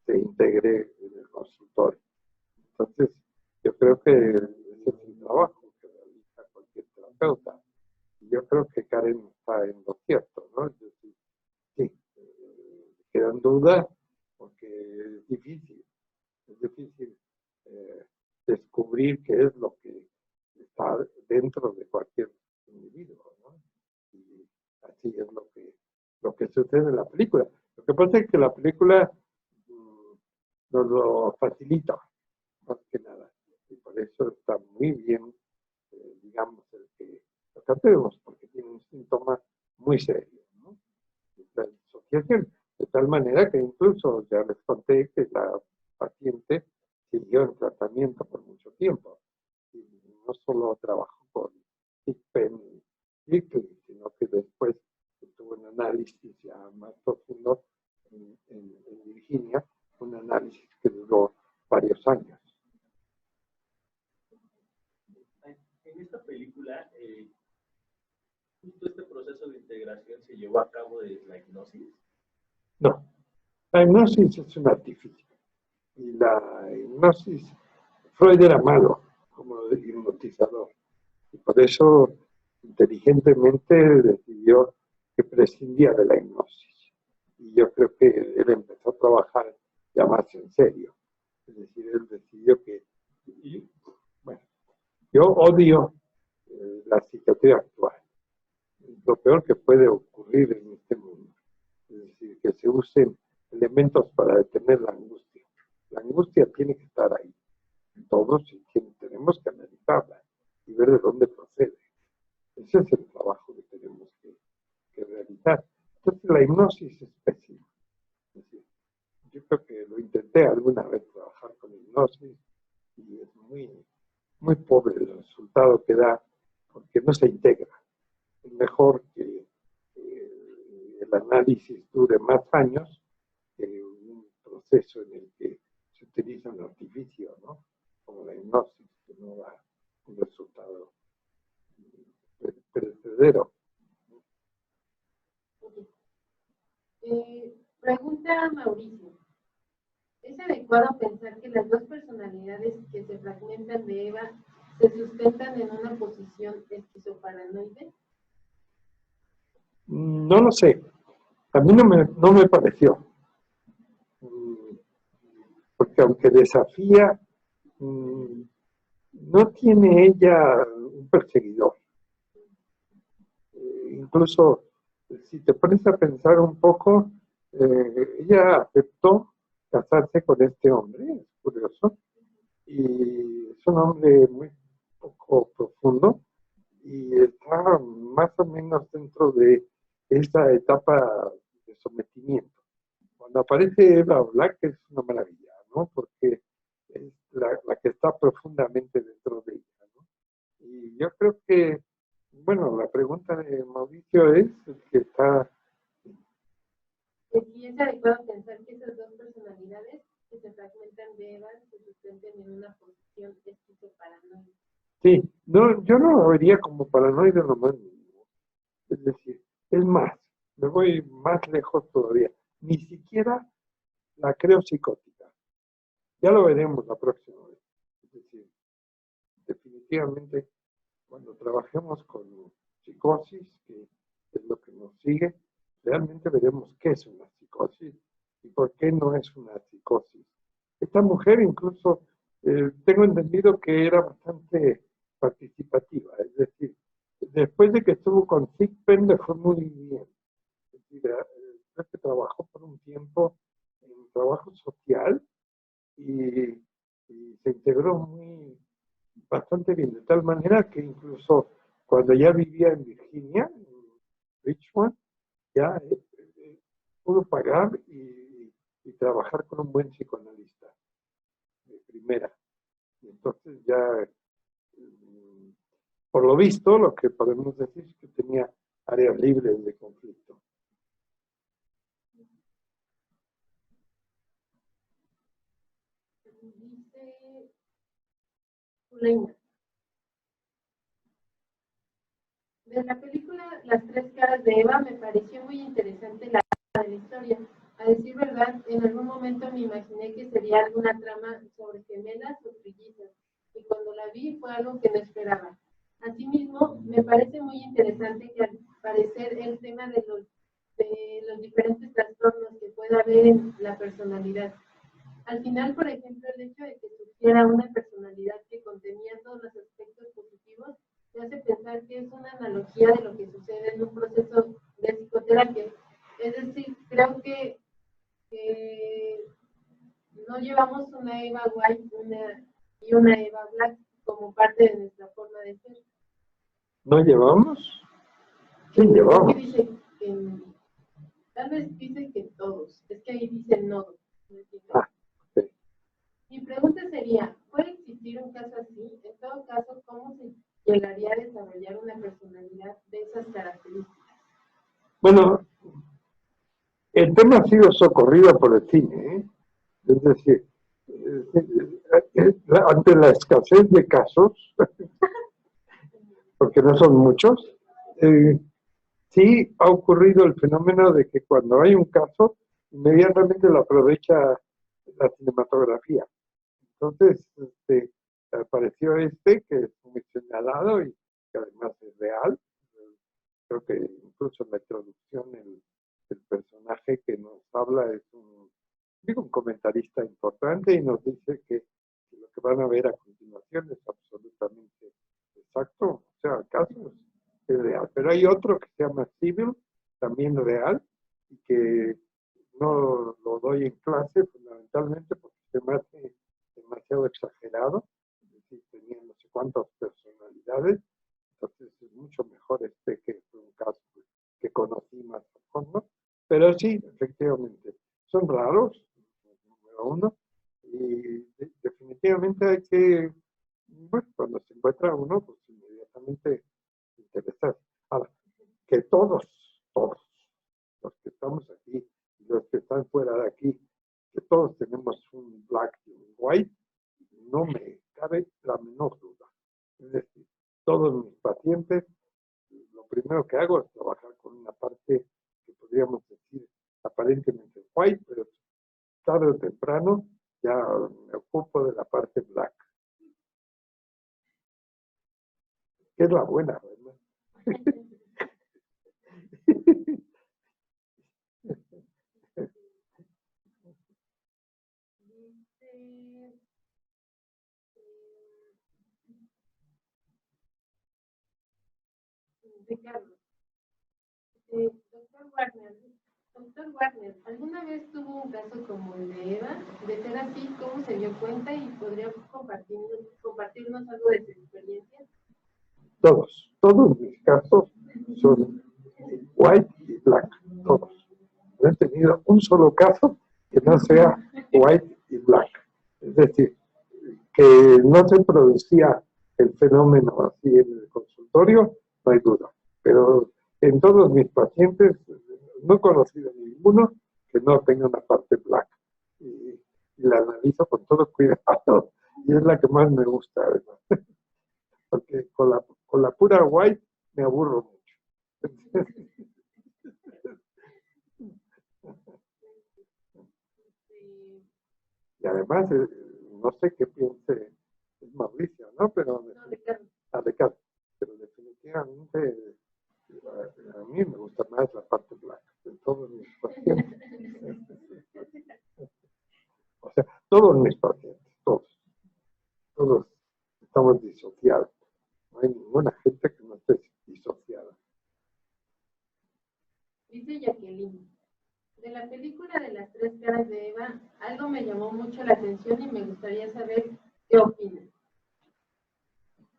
se integre en el consultorio. Entonces, yo creo que ese es el trabajo que realiza cualquier terapeuta. Y yo creo que Karen está en lo cierto, ¿no? Es decir, sí, quedan dudas porque es difícil descubrir qué es lo que está dentro de cualquier individuo, ¿no? Y así es lo que sucede en la película. Lo que pasa es que la película nos lo facilita, más que nada. Y por eso está muy bien, digamos, lo que hacemos, porque tiene un síntoma muy serio, ¿no? La disociación, de tal manera que incluso ya les conté que la paciente siguió en tratamiento por mucho tiempo. Y no solo trabajó con Thigpen y Ickley, sino que después tuvo un análisis ya más profundo en Virginia, un análisis que duró varios años. En esta película, justo este proceso de integración se llevó a cabo desde la hipnosis. No, la hipnosis es un artificio. Y la hipnosis, Freud era malo como hipnotizador. Y por eso inteligentemente decidió que prescindía de la hipnosis. Y yo creo que él empezó a trabajar ya más en serio. Es decir, él decidió que... bueno, yo odio la psiquiatría actual. Es lo peor que puede ocurrir en este mundo. Es decir, que se usen elementos para detener la angustia. La angustia tiene que estar ahí. Todos tenemos que analizarla y ver de dónde procede. Ese es el trabajo que tenemos que realizar. Entonces, la hipnosis es pésima. Es decir, yo creo que lo intenté alguna vez trabajar con hipnosis y es muy pobre el resultado que da porque no se integra. Es mejor que el análisis dure más años que un proceso en el que se utiliza un artificio, ¿no? Como la hipnosis, que no da un resultado perecedero. Pregunta Mauricio. ¿Es adecuado pensar que las dos personalidades que se fragmentan de Eva se sustentan en una posición esquizoparanoide? No lo sé. A mí no me pareció. Porque aunque desafía, no tiene ella un perseguidor. Incluso, si te pones a pensar un poco, ella aceptó casarse con este hombre, es curioso, y es un hombre muy poco profundo, y está más o menos dentro de esta etapa de sometimiento. Cuando aparece Eva Black es una maravilla, ¿no? Porque es la que está profundamente dentro de ella, ¿no? Y yo creo que, bueno, la pregunta de Mauricio es que está... ¿Y es adecuado pensar que esas dos personalidades que se fragmentan de Eva se sustenten en una posición esquizoparanoide? Sí, no, yo no lo vería como paranoide lo más mínimo. Es decir, es más, me voy más lejos todavía. Ni siquiera la creo psicótica. Ya lo veremos la próxima vez. Es decir, definitivamente, cuando trabajemos con psicosis, que es lo que nos sigue, realmente veremos qué es una psicosis y por qué no es una psicosis. Esta mujer incluso, tengo entendido que era bastante participativa, es decir, después de que estuvo con Thigpen le fue muy bien. Es decir, creo que trabajó por un tiempo en trabajo social y se integró bastante bien, de tal manera que incluso cuando ya vivía en Virginia, en Richmond, ya pudo pagar y trabajar con un buen psicoanalista de primera. Y entonces ya, por lo visto, lo que podemos decir es que tenía áreas libres de conflicto. Dice Zuleima. De la película Las tres caras de Eva me pareció muy interesante la de la historia. A decir verdad, en algún momento me imaginé que sería alguna trama sobre gemelas o trillizas, y cuando la vi fue algo que no esperaba. Asimismo, me parece muy interesante que al parecer el tema de los diferentes trastornos que puede haber en la personalidad. Al final, por ejemplo, el hecho de que surgiera una personalidad que contenía todos los aspectos positivos me hace pensar que es una analogía de lo que sucede en un proceso de psicoterapia. Es decir, creo que no llevamos una Eva White y una Eva Black como parte de nuestra forma de ser. ¿No llevamos? Sí, llevamos. Dice que, tal vez dice que todos, es que ahí dice nodos. Ah, okay. Mi pregunta sería, ¿puede existir un caso así? En todo caso, ¿cómo se llegaría a desarrollar una personalidad de esas características? Bueno, el tema ha sido socorrido por el cine, ¿eh? Es decir, ante la escasez de casos, porque no son muchos, sí ha ocurrido el fenómeno de que cuando hay un caso, inmediatamente lo aprovecha la cinematografía. Entonces, apareció que es muy señalado y que además es real. Creo que incluso en la introducción el personaje que nos habla es un comentarista importante y nos dice que lo que van a ver a continuación es absolutamente exacto. O sea, el caso es real. Pero hay otro que se llama Civil, también real, y que no lo doy en clase fundamentalmente porque se me hace demasiado exagerado. Es decir, tenía no sé cuántas personalidades. Entonces es mucho mejor que un caso que conocí más a fondo. Pero sí, efectivamente, son raros, número uno, y definitivamente hay que, bueno, cuando se encuentra uno, pues inmediatamente interesar. Ahora, que todos los que estamos aquí y los que están fuera de aquí, que todos tenemos un black y un white, no me cabe la menor duda. Es decir, todos mis pacientes, lo primero que hago es trabajar con una parte que podríamos decir aparentemente white, pero tarde o temprano ya me ocupo de la parte black, que es la buena, ¿verdad? Ricardo, doctor Warner, ¿alguna vez tuvo un caso como el de Eva? De ser así, ¿cómo se dio cuenta y podría compartirnos algo de su experiencia? Todos mis casos son white y black, todos. No he tenido un solo caso que no sea white y black. Es decir, que no se producía el fenómeno así en el consultorio, no hay duda. Pero en todos mis pacientes no he conocido ninguno que no tenga una parte black. Y la analizo con todo cuidado y es la que más me gusta, además. Porque con la pura white me aburro mucho. Y además, no sé qué piense es Mauricio, ¿no? Pero Ricardo. Pero definitivamente a mí me gusta más la parte blanca de todos mis pacientes. O sea, todos mis pacientes, todos estamos disociados. ninguna gente que no esté disociada. Dice Jacqueline, de la película de las tres caras de Eva, algo me llamó mucho la atención y me gustaría saber qué opinan.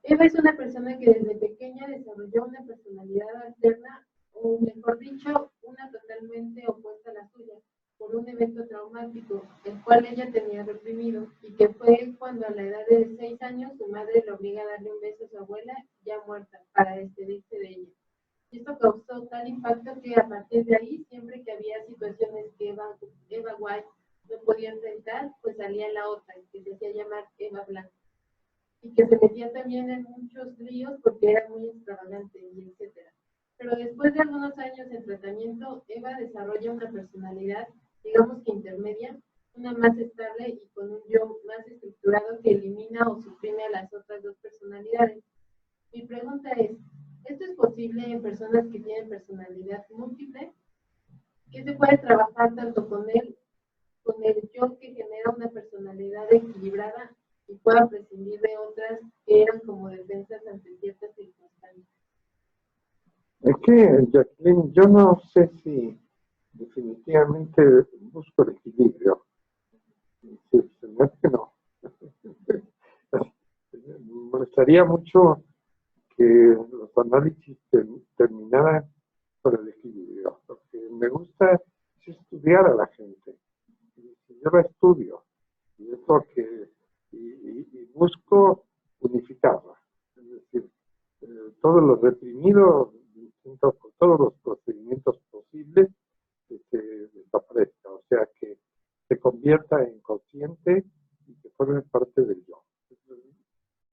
Eva es una persona que desde pequeña desarrolló una personalidad alterna, o mejor dicho, una totalmente opuesta a la suya, por un evento traumático, el cual ella tenía reprimido, y que fue cuando a la edad de 6 años su madre le obliga a darle un beso a su abuela, ya muerta, para despedirse de ella. Y esto causó tal impacto que a partir de ahí, siempre que había situaciones que Eva White no podía enfrentar, pues salía la otra, que se hacía llamar Eva Blanca. Y que se metía también en muchos líos porque era muy extravagante y etcétera. Pero después de algunos años en tratamiento, Eva desarrolla una personalidad, digamos que intermedia, una más estable y con un yo más estructurado que elimina o suprime a las otras dos personalidades. Mi pregunta es, ¿esto es posible en personas que tienen personalidad múltiple? ¿Qué se puede trabajar tanto con el yo que genera una personalidad equilibrada y pueda prescindir de otras que eran como defensas ante ciertas circunstancias? Es que, Jacqueline, yo no sé si definitivamente busco el equilibrio. Sí, se me hace que no. Me gustaría mucho que los análisis terminaran por el equilibrio. Lo que me gusta es estudiar a la gente. Yo la estudio y es porque y busco unificarla. Es decir, todo lo reprimido, intento por todos los procedimientos posibles que se desaparezca, o sea, que se convierta en consciente y que forme parte del yo.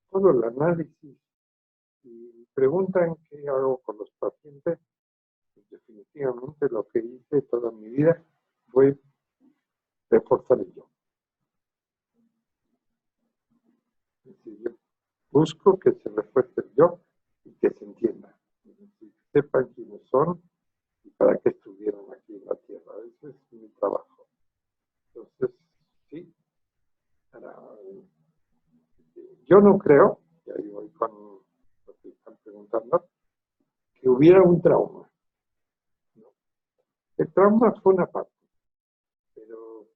Todo el análisis y preguntan qué hago con los pacientes, pues definitivamente lo que hice toda mi vida fue reforzar el yo. Es decir, yo busco que se refuerce el yo y que se entienda. Es decir, que sepan quiénes son y para qué estuvieron aquí en la Tierra. Ese es mi trabajo. Entonces, sí, yo no creo, y ahí voy con lo que están preguntando, que hubiera un trauma. ¿No? El trauma fue una parte, pero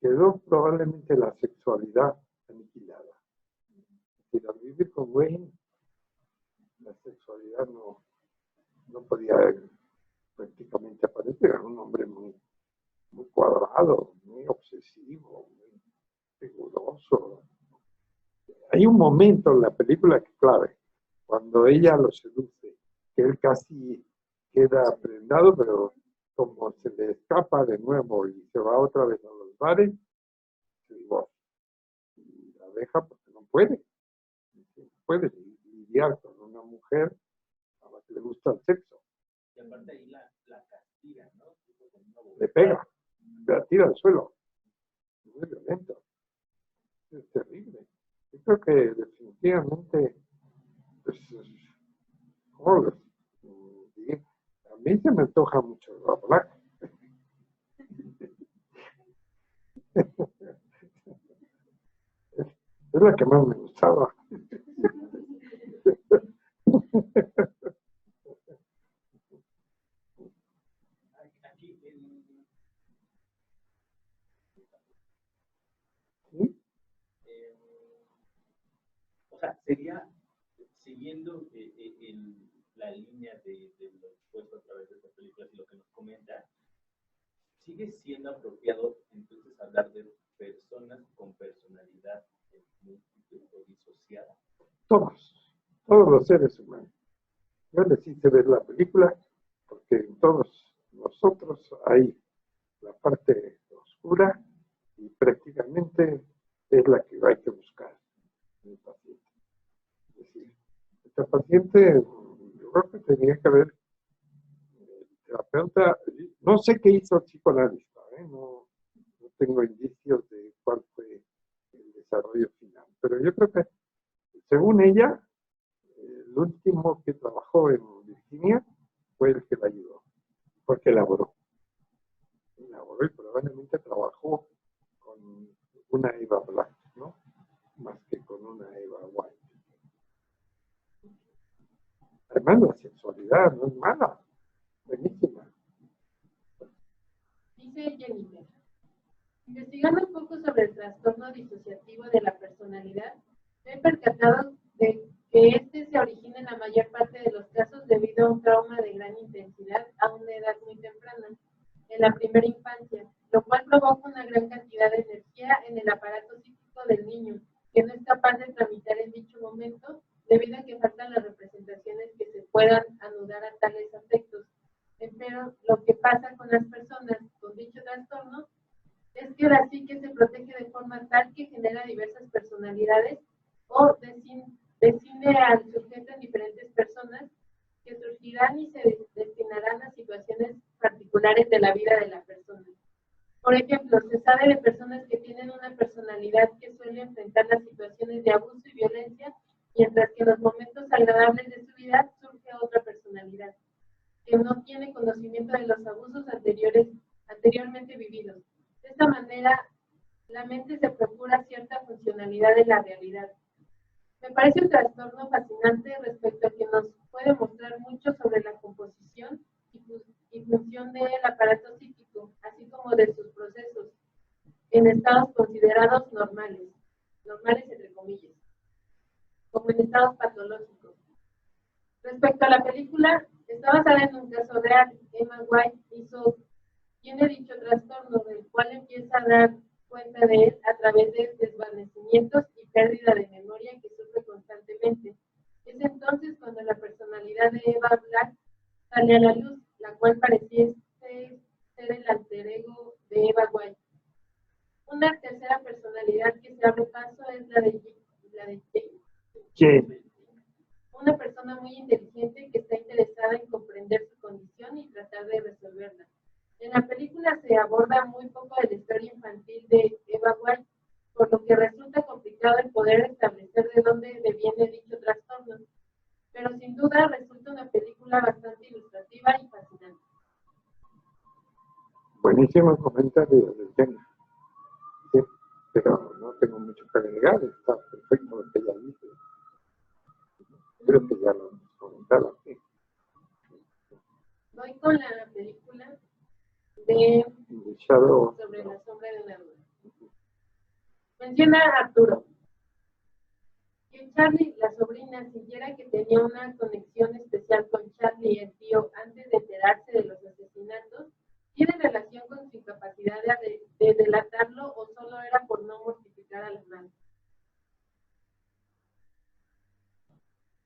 quedó probablemente la sexualidad aniquilada. Es decir, al vivir con Wayne, la sexualidad no podía prácticamente aparecer. Era un hombre muy cuadrado, muy obsesivo, muy riguroso. Hay un momento en la película que es clave, cuando ella lo seduce, que él casi queda prendado, pero como se le escapa de nuevo y se va otra vez a los bares, se divorcia. Y la deja porque no puede. No puede lidiar con una mujer a la que le gusta el sexo. Y aparte ahí la castiga, ¿no? Le pega, la tira al suelo. Muy violento. Es terrible. Yo creo que definitivamente, pues, ¿cómo les diré? A mí se me antoja mucho la Black. Es la que más me gustaba. Aquí, ¿Sí? o sea, sería siguiendo la línea de lo expuesto a través de estas películas y lo que nos comenta, sigue siendo apropiado entonces hablar de personas con personalidad múltiple o disociada. Todos los seres humanos. Yo les hice ver la película porque en todos nosotros hay la parte oscura y prácticamente es la que hay que buscar en el paciente. Es decir, esta paciente, yo creo que tenía que haber, el terapeuta, no sé qué hizo el psicoanalista, no tengo indicios de cuál fue el desarrollo final, pero yo creo que, según ella, el último que trabajó en Virginia fue el que la ayudó, porque elaboró y probablemente trabajó con una Eva Black, ¿no? Más que con una Eva White. película no es mala, buenísima. Dice Jennifer, investigando un poco sobre el trastorno disociativo de la personalidad, me he percatado de que este se origina en la mayor parte de los casos debido a un trauma de gran intensidad a una edad muy temprana, en la primera infancia, lo cual provoca una gran cantidad de energía en el aparato psíquico del niño, que no es capaz de tramitar en dicho momento debido a que faltan las representaciones que se puedan anudar a tales afectos. Pero lo que pasa con las personas con dicho trastorno es que la psique se protege de forma tal que genera diversas personalidades o define al sujeto en diferentes personas que surgirán y se destinarán a situaciones particulares de la vida de la persona. Por ejemplo, se sabe de personas que tienen una personalidad que suele enfrentar las situaciones de abuso y violencia, mientras que en los momentos agradables de su vida surge otra personalidad, que no tiene conocimiento de los abusos anteriormente vividos. De esta manera, la mente se procura cierta funcionalidad de la realidad. Me parece un trastorno fascinante respecto a que nos puede mostrar mucho sobre la composición y función del aparato psíquico, así como de sus procesos, en estados considerados normales entre comillas, como en estados patológicos. Respecto a la película, está basada en un caso real. Emma White tiene dicho trastorno, del cual empieza a dar cuenta de él a través de desvanecimientos y pérdida de memoria que sufre constantemente. Es entonces cuando la personalidad de Eva Black sale a la luz, la cual parecía ser el alter ego de Eva White. Una tercera personalidad que se abre paso es la de Jane. Una persona muy inteligente que está interesada en comprender su condición y tratar de resolverla. En la película se aborda muy poco de la historia infantil de Eva White, por lo que resulta complicado el poder establecer de dónde deviene dicho trastorno, pero sin duda resulta una película bastante ilustrativa y fascinante. Buenísimo comentario de Jenny. Sí, pero no tengo mucho que agregar, está perfecto lo que ella dice. Creo que ya lo hemos comentado aquí. Voy con la película de Sobre la sombra de una duda. Menciona a Arturo que Charlie, la sobrina, sintiera que tenía una conexión especial con Charlie, el tío, antes de enterarse de los asesinatos. ¿Tiene relación con su incapacidad de delatarlo o solo era por no mortificar a la madre?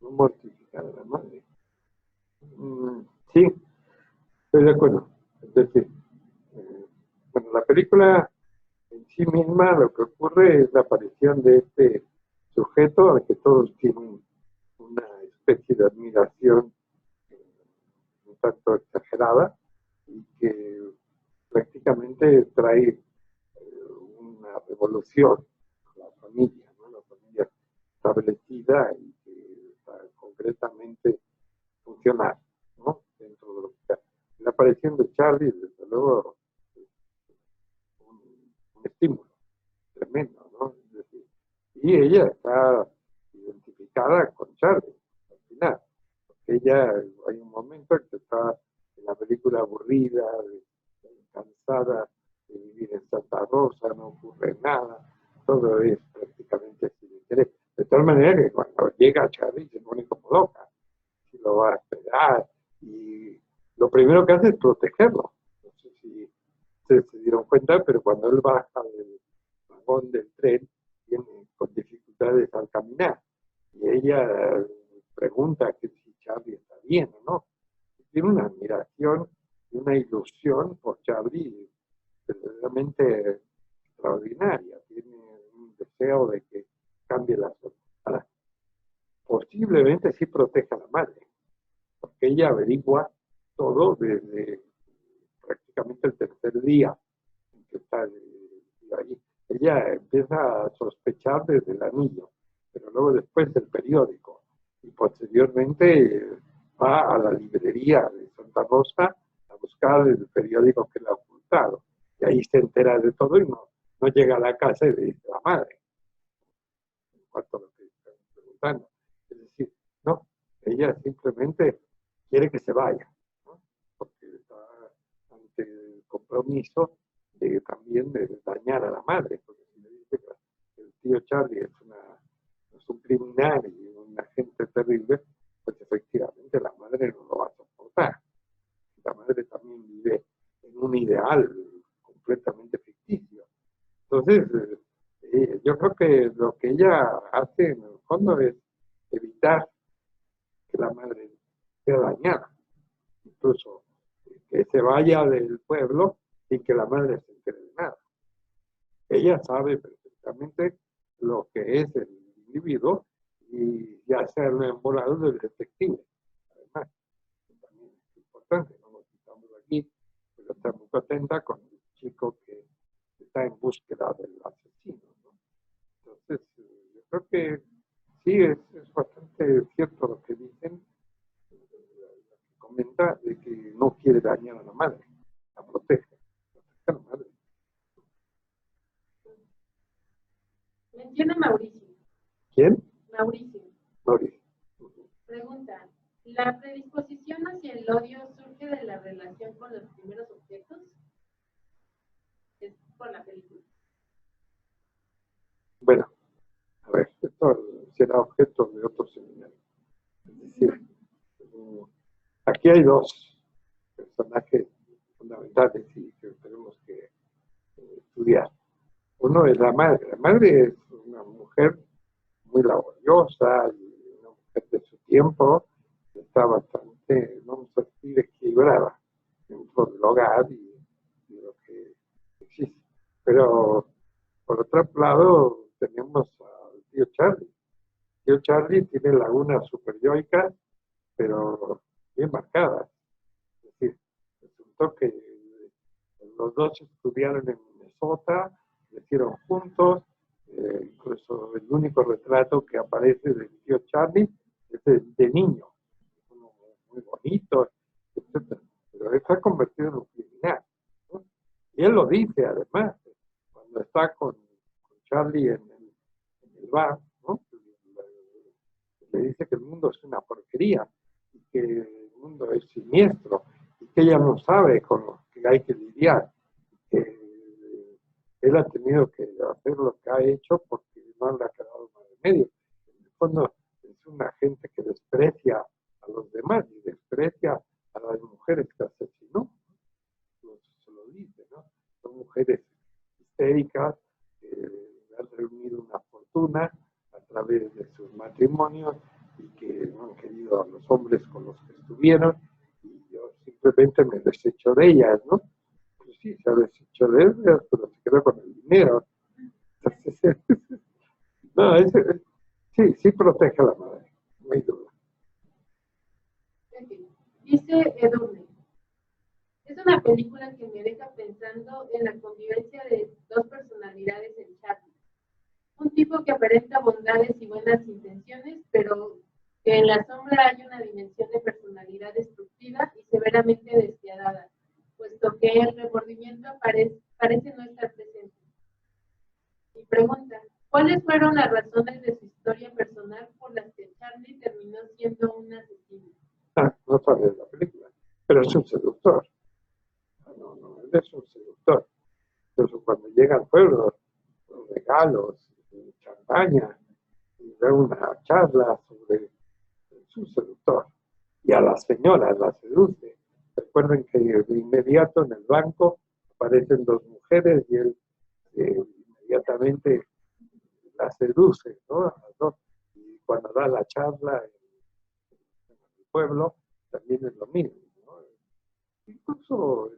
No mortificar a la madre. Sí, estoy de acuerdo. Es decir, bueno, la película en sí misma lo que ocurre es la aparición de este sujeto al que todos tienen una especie de admiración un tanto exagerada y que prácticamente trae una revolución a la familia, ¿no? La familia establecida y que está concretamente funcional, ¿no? Dentro de lo que está. La aparición de Charlie, desde luego, es un estímulo tremendo, ¿no? Es decir, y ella está identificada con Charlie, al final. Porque ella, hay un momento en que está en la película aburrida, cansada de vivir en Santa Rosa, no ocurre nada, todo es prácticamente sin interés. De tal manera que cuando llega Charlie se pone como loca, si lo va a esperar, y lo primero que hace es protegerlo. No sé si se dieron cuenta, pero cuando él baja del vagón del tren, viene con dificultades al caminar, y ella pregunta que si Charlie está bien o no. Tiene una admiración y una ilusión por Charlie verdaderamente extraordinaria. Tiene un deseo de que cambie la sociedad. Posiblemente sí proteja a la madre, porque ella averigua todo desde prácticamente el tercer día en que está ahí. Ella empieza a sospechar desde el anillo, pero luego después del periódico, y posteriormente va a la librería de Santa Rosa a buscar el periódico que le ha ocultado, y ahí se entera de todo y no llega a la casa y le dice a la madre, en cuanto a lo que están preguntando. Es decir, no, ella simplemente quiere que se vaya, ¿no? Porque está ante el compromiso de también de dañar a la madre, porque si le dice que el tío Charlie es un criminal y una gente terrible, pues efectivamente la madre no lo va a soportar. La madre también vive en un ideal completamente ficticio. Entonces, yo creo que lo que ella hace en el fondo es evitar que la madre sea dañada, incluso que se vaya del pueblo y que la madre se entere de nada. Ella sabe perfectamente lo que es el individuo y ya se ha enamorado del detective. Además, también es importante, no lo quitamos aquí, pero está muy contenta con el chico que está en búsqueda del asesino, ¿no? Entonces, yo creo que sí, es bastante cierto lo que dicen, comenta de que no quiere dañar a la madre, la protege a la madre. Menciona Mauricio. ¿Quién? Mauricio. Mauricio. Pregunta, ¿la predisposición hacia el odio surge de la relación con los primeros objetos? Es por la película. Bueno, a ver, esto será objeto de otro seminario. Es decir, aquí hay dos personajes fundamentales y que tenemos que estudiar. Uno es la madre. La madre es una mujer muy laboriosa y una mujer de su tiempo, está bastante, vamos a decir, equilibrada dentro del hogar y lo que existe. Pero por otro lado tenemos al tío Charlie. El tío Charlie tiene lagunas superyoicas, pero bien marcadas. Es decir, resultó que los dos estudiaron en Minnesota, crecieron juntos, incluso el único retrato que aparece del tío Charlie es de niño, uno muy bonito, etc. Pero él se ha convertido en un criminal, ¿no? Y él lo dice además, cuando está con Charlie en el bar, ¿no? Le dice que el mundo es una porquería y que el mundo es siniestro y que ella no sabe con lo que hay que lidiar. Que él ha tenido que hacer lo que ha hecho porque no le ha quedado más remedio. En el fondo es una gente que desprecia a los demás y desprecia a las mujeres que asesinó. Se lo dice, ¿no? Son mujeres histéricas que han reunido una fortuna a través de sus matrimonios y que no han querido a los hombres con los que estuvieron y yo simplemente me desecho de ellas, ¿no? Pues sí, se ha deshecho de ellas, pero se quedó con el dinero. Entonces, no, sí protege a la madre, no hay duda. Dice Edurne, es una película que me deja pensando en la convivencia de dos personalidades en Charlie. Un tipo que aparenta bondades y buenas intenciones, pero que en la sombra hay una dimensión de personalidad destructiva y severamente despiadada, puesto que el remordimiento parece no estar presente. Y pregunta, ¿cuáles fueron las razones de su historia personal por las que Charlie terminó siendo un asesino? No sabe de la película, pero es un seductor. No, él es un seductor. Entonces, cuando llega al pueblo, los regalos, champaña, y da una charla sobre su seductor. Y a las señoras la seduce. Recuerden que de inmediato en el banco aparecen dos mujeres y él inmediatamente la seduce, ¿no? A las dos. Y cuando da la charla en el pueblo, también es lo mismo, ¿no? Incluso,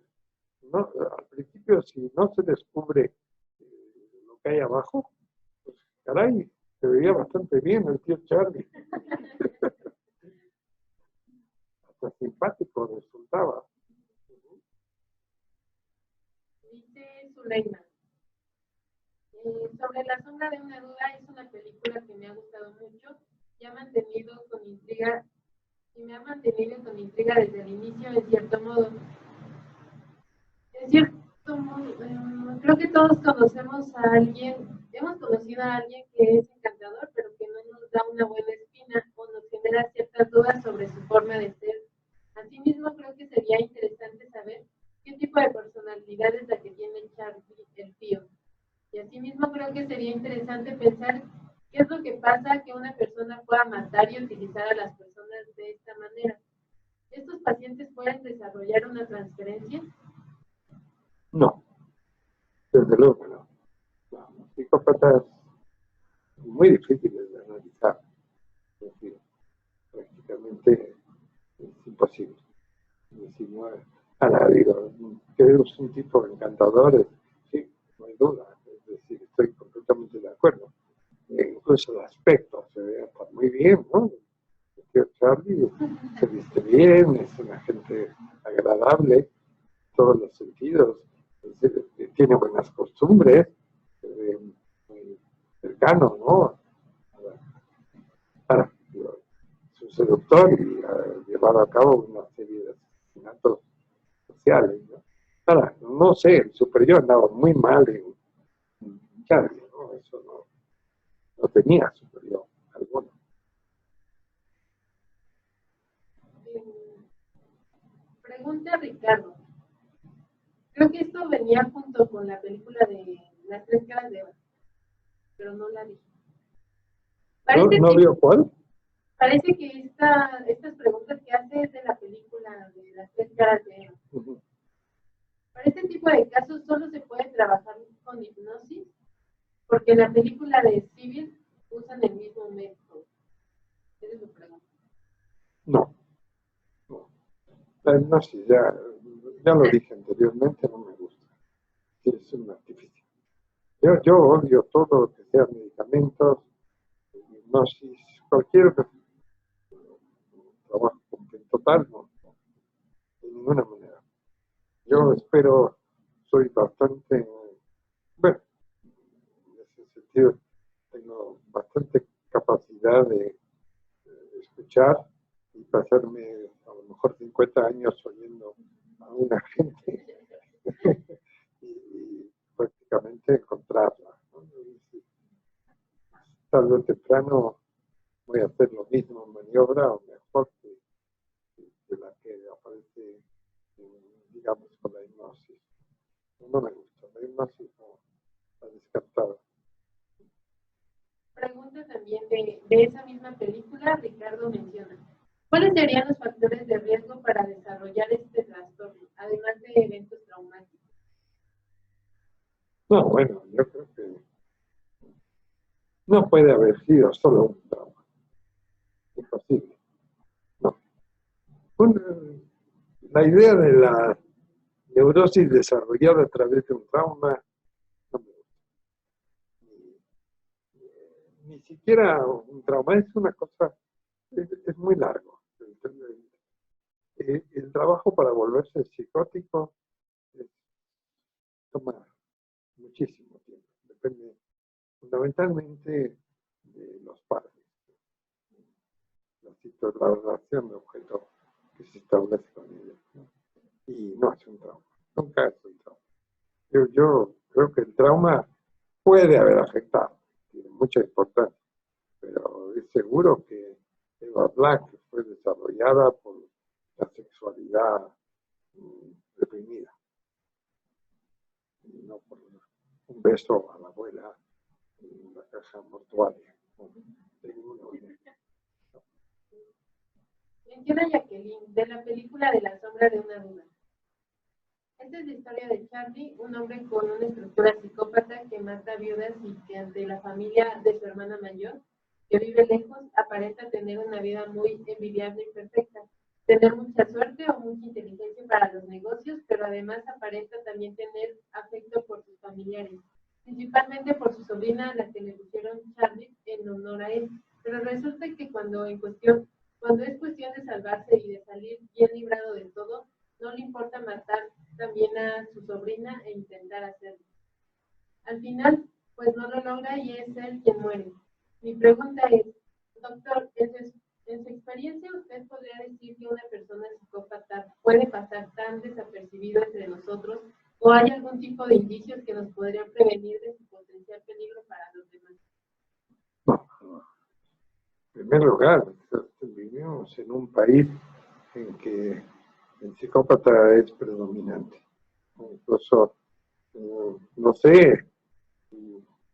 ¿no? Al principio, si no se descubre lo que hay abajo, pues caray, se veía bastante bien el tío Charlie. Hasta simpático resultaba. Dice Zuleima, sobre La sombra de una duda es una película que me ha gustado mucho y me ha mantenido con intriga desde el inicio, en cierto modo. En cierto modo, creo que todos conocemos a alguien, hemos conocido a alguien que es encantador, pero que no nos da una buena espina o nos genera ciertas dudas sobre su forma de ser creo que sería interesante pensar qué es lo que pasa que una persona pueda matar y utilizar a las personas de esta manera. ¿Estos pacientes pueden desarrollar una transferencia? No, desde luego que no. Los psicópatas son muy difíciles de analizar. Es decir, prácticamente es imposible. Si no, ahora digo, que es un tipo encantador, sí, no hay duda. Es decir, estoy completamente de acuerdo. Incluso el aspecto se ve hasta muy bien, ¿no? El tío Charlie se viste bien, es una gente agradable en todos los sentidos, es decir, tiene buenas costumbres, se ve muy cercano, ¿no? Ahora, digo, es un seductor y ha llevado a cabo una serie de asesinatos sociales, ¿no? Ahora, no sé, el superior andaba muy mal en Charlie, ¿no? Eso no tenía superior alguno. Pregunta Ricardo. Creo que esto venía junto con la película de Las Tres Caras de Eva, pero no la vi. ¿No vio cuál? Parece que estas preguntas que hace es de la película de Las Tres Caras de Eva. Para este tipo de casos solo se puede trabajar con hipnosis, porque en la película de Civil usan el mismo método. Esa es su pregunta. No. La hipnosis, ya lo dije anteriormente, no me gusta. Es un artificio. Yo odio todo lo que sea medicamentos, hipnosis, cualquier trabajo en total, no, de ninguna manera. Yo espero, soy bastante, bueno, en ese sentido, tengo bastante capacidad de escuchar y pasarme a lo mejor 50 años oyendo a una gente y prácticamente encontrarla, ¿no? Tarde o temprano voy a hacer lo mismo en maniobra o mejor que la que aparece, digamos, con la hipnosis. No me gusta, la hipnosis no la descartada. Pregunta también de esa misma película, Ricardo menciona, ¿cuáles serían los factores de riesgo para desarrollar este trastorno, además de eventos traumáticos? No, bueno, yo creo que no puede haber sido solo un trauma. Imposible. No. La idea de la neurosis desarrollada a través de un trauma no me gusta. Ni siquiera un trauma es una cosa, es muy largo. El trabajo para volverse psicótico toma muchísimo tiempo. Depende fundamentalmente de los padres. La relación de objeto que se establece con ellos, ¿no? Y no es un trauma. Nunca es un trauma. Yo creo que el trauma puede haber afectado, tiene mucha importancia, pero es seguro que Eva Black fue desarrollada por la sexualidad reprimida, y no por un beso a la abuela en la caja mortuaria. Menciona Jacqueline, de la película de La sombra de una duda. Esta es la historia de Charlie, un hombre con una estructura psicópata que mata viudas y que ante la familia de su hermana mayor, que vive lejos, aparenta tener una vida muy envidiable y perfecta, tener mucha suerte o mucha inteligencia para los negocios, pero además aparenta también tener afecto por sus familiares, principalmente por su sobrina a la que le pusieron Charlie en honor a él. Pero resulta que cuando es cuestión de salvarse y de salir bien librado de todo, no le importa matar también a su sobrina e intentar hacerlo. Al final, pues no lo logra y es él quien muere. Mi pregunta es, doctor, en su experiencia, ¿usted podría decir que una persona psicópata puede pasar tan desapercibido entre nosotros o hay algún tipo de indicios que nos podrían prevenir de su potencial peligro para los demás? No. En primer lugar, vivimos en un país en que el psicópata es predominante. Incluso, no sé,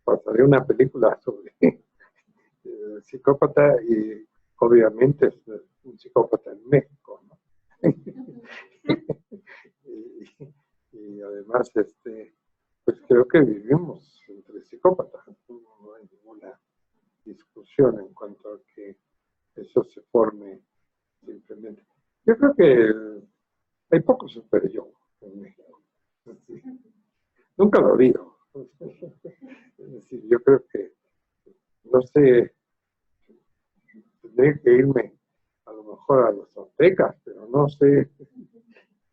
pasaría una película sobre psicópata y obviamente es un psicópata en México, ¿no? y además, pues creo que vivimos entre psicópatas, no hay ninguna discusión en cuanto a que eso se forme simplemente. Yo creo que hay poco super yo en México. Nunca lo digo. Es decir, yo creo que, no sé, tendré que irme a lo mejor a los aztecas, pero no sé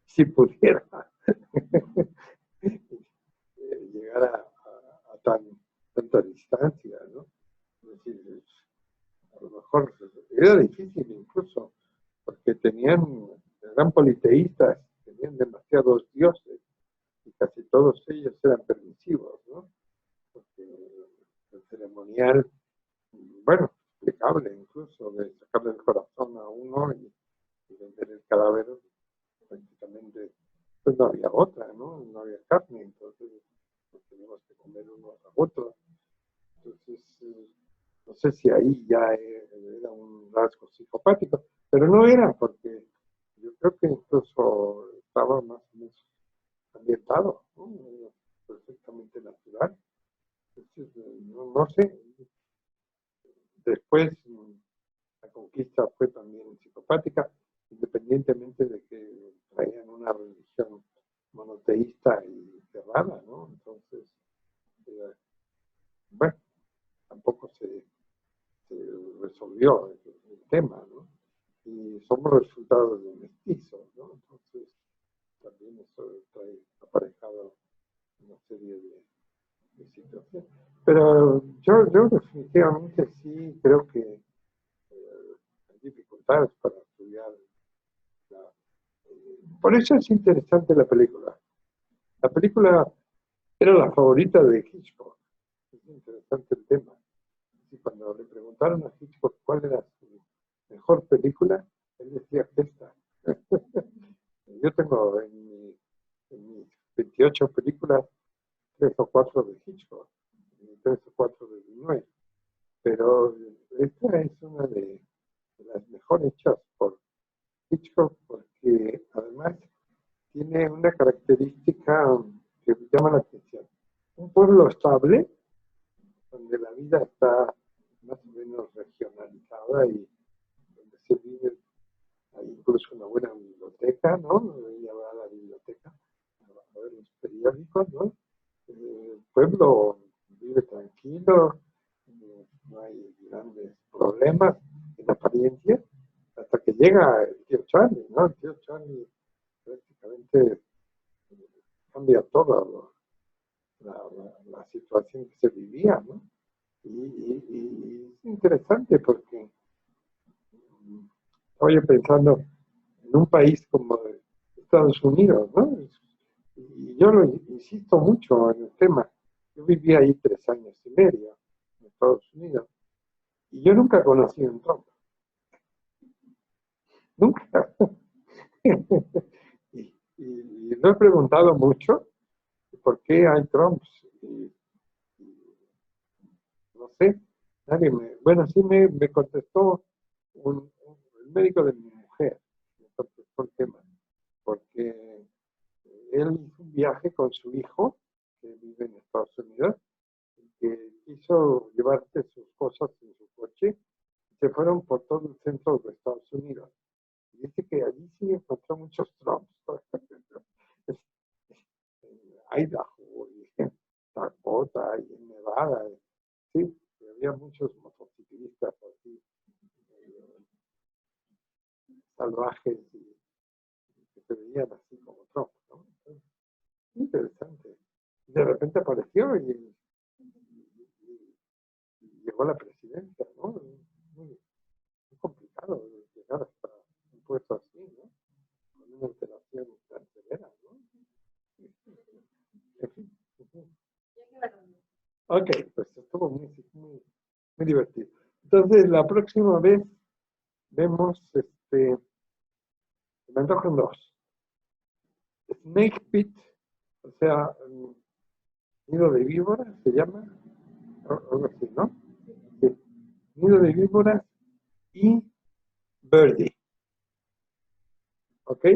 si pudiera llegar a tanta distancia, ¿no? Es decir, a lo mejor era difícil incluso, porque eran politeístas, tenían demasiados dioses, y casi todos ellos eran permisivos, ¿no? Porque el ceremonial, bueno, explicable incluso, de sacarle el corazón a uno y vender el cadáver, prácticamente, pues no había otra, ¿no? No había carne, entonces pues, teníamos que comer unos a otros. Entonces, no sé si ahí ya era un rasgo psicopático, pero no era, porque yo creo que incluso estaba más o menos ambientado, ¿no? Perfectamente natural. Entonces, no sé. Después, la conquista fue también psicopática, independientemente de que traían una religión monoteísta y cerrada, ¿no? Entonces, bueno, tampoco se resolvió el tema, ¿no? Y somos resultados de mestizos, ¿no? Entonces, también eso trae aparejado una serie de situaciones. Pero yo definitivamente sí creo que hay dificultades para estudiar. Por eso es interesante la película. La película era la favorita de Hitchcock. Es interesante el tema. Y cuando le preguntaron a Hitchcock cuál era su mejor película, él decía que esta. Yo tengo en mis 28 películas 3 o 4 de Hitchcock, 3 o 4 de Villeneuve. Pero esta es una de las mejor hechas por Hitchcock porque además tiene una característica que llama la atención. Un pueblo estable, donde la vida está más o menos regionalizada y donde se vive, hay incluso una buena biblioteca, ¿no? Ella va a la biblioteca a ver los periódicos, ¿no? El pueblo vive tranquilo, no hay grandes problemas en apariencia, hasta que llega el tío Charlie, ¿no? El tío Charlie prácticamente cambia toda la situación que se vivía, ¿no? Y es interesante porque estaba yo pensando en un país como Estados Unidos, ¿no? Y yo lo insisto mucho en el tema. Yo viví ahí 3 años y medio en Estados Unidos y yo nunca conocí a un Trump. Nunca. y lo he preguntado mucho por qué hay Trumps. No sé, nadie bueno, sí me contestó el médico de mi mujer, me contestó el tema, porque él hizo un viaje con su hijo, que vive en Estados Unidos, y que quiso llevarse sus cosas en su coche, y se fueron por todo el centro de Estados Unidos. Y dice que allí sí encontró muchos Trumps, en Idaho, y en Dakota, y en Nevada, sí, había muchos motociclistas así, salvajes y que se veían así como Trump, ¿no? Entonces, interesante. De repente apareció y llegó a la presidencia, ¿no? Muy complicado llegar hasta un puesto así, ¿no? Con una alteración tan severa, ¿no? En fin. Ok, pues estuvo muy divertido. Entonces, la próxima vez vemos, me antojan 2. Snake Pit, o sea, nido de víbora, se llama, algo así, ¿no? Sí. Nido de víboras y Birdie. ¿Ok?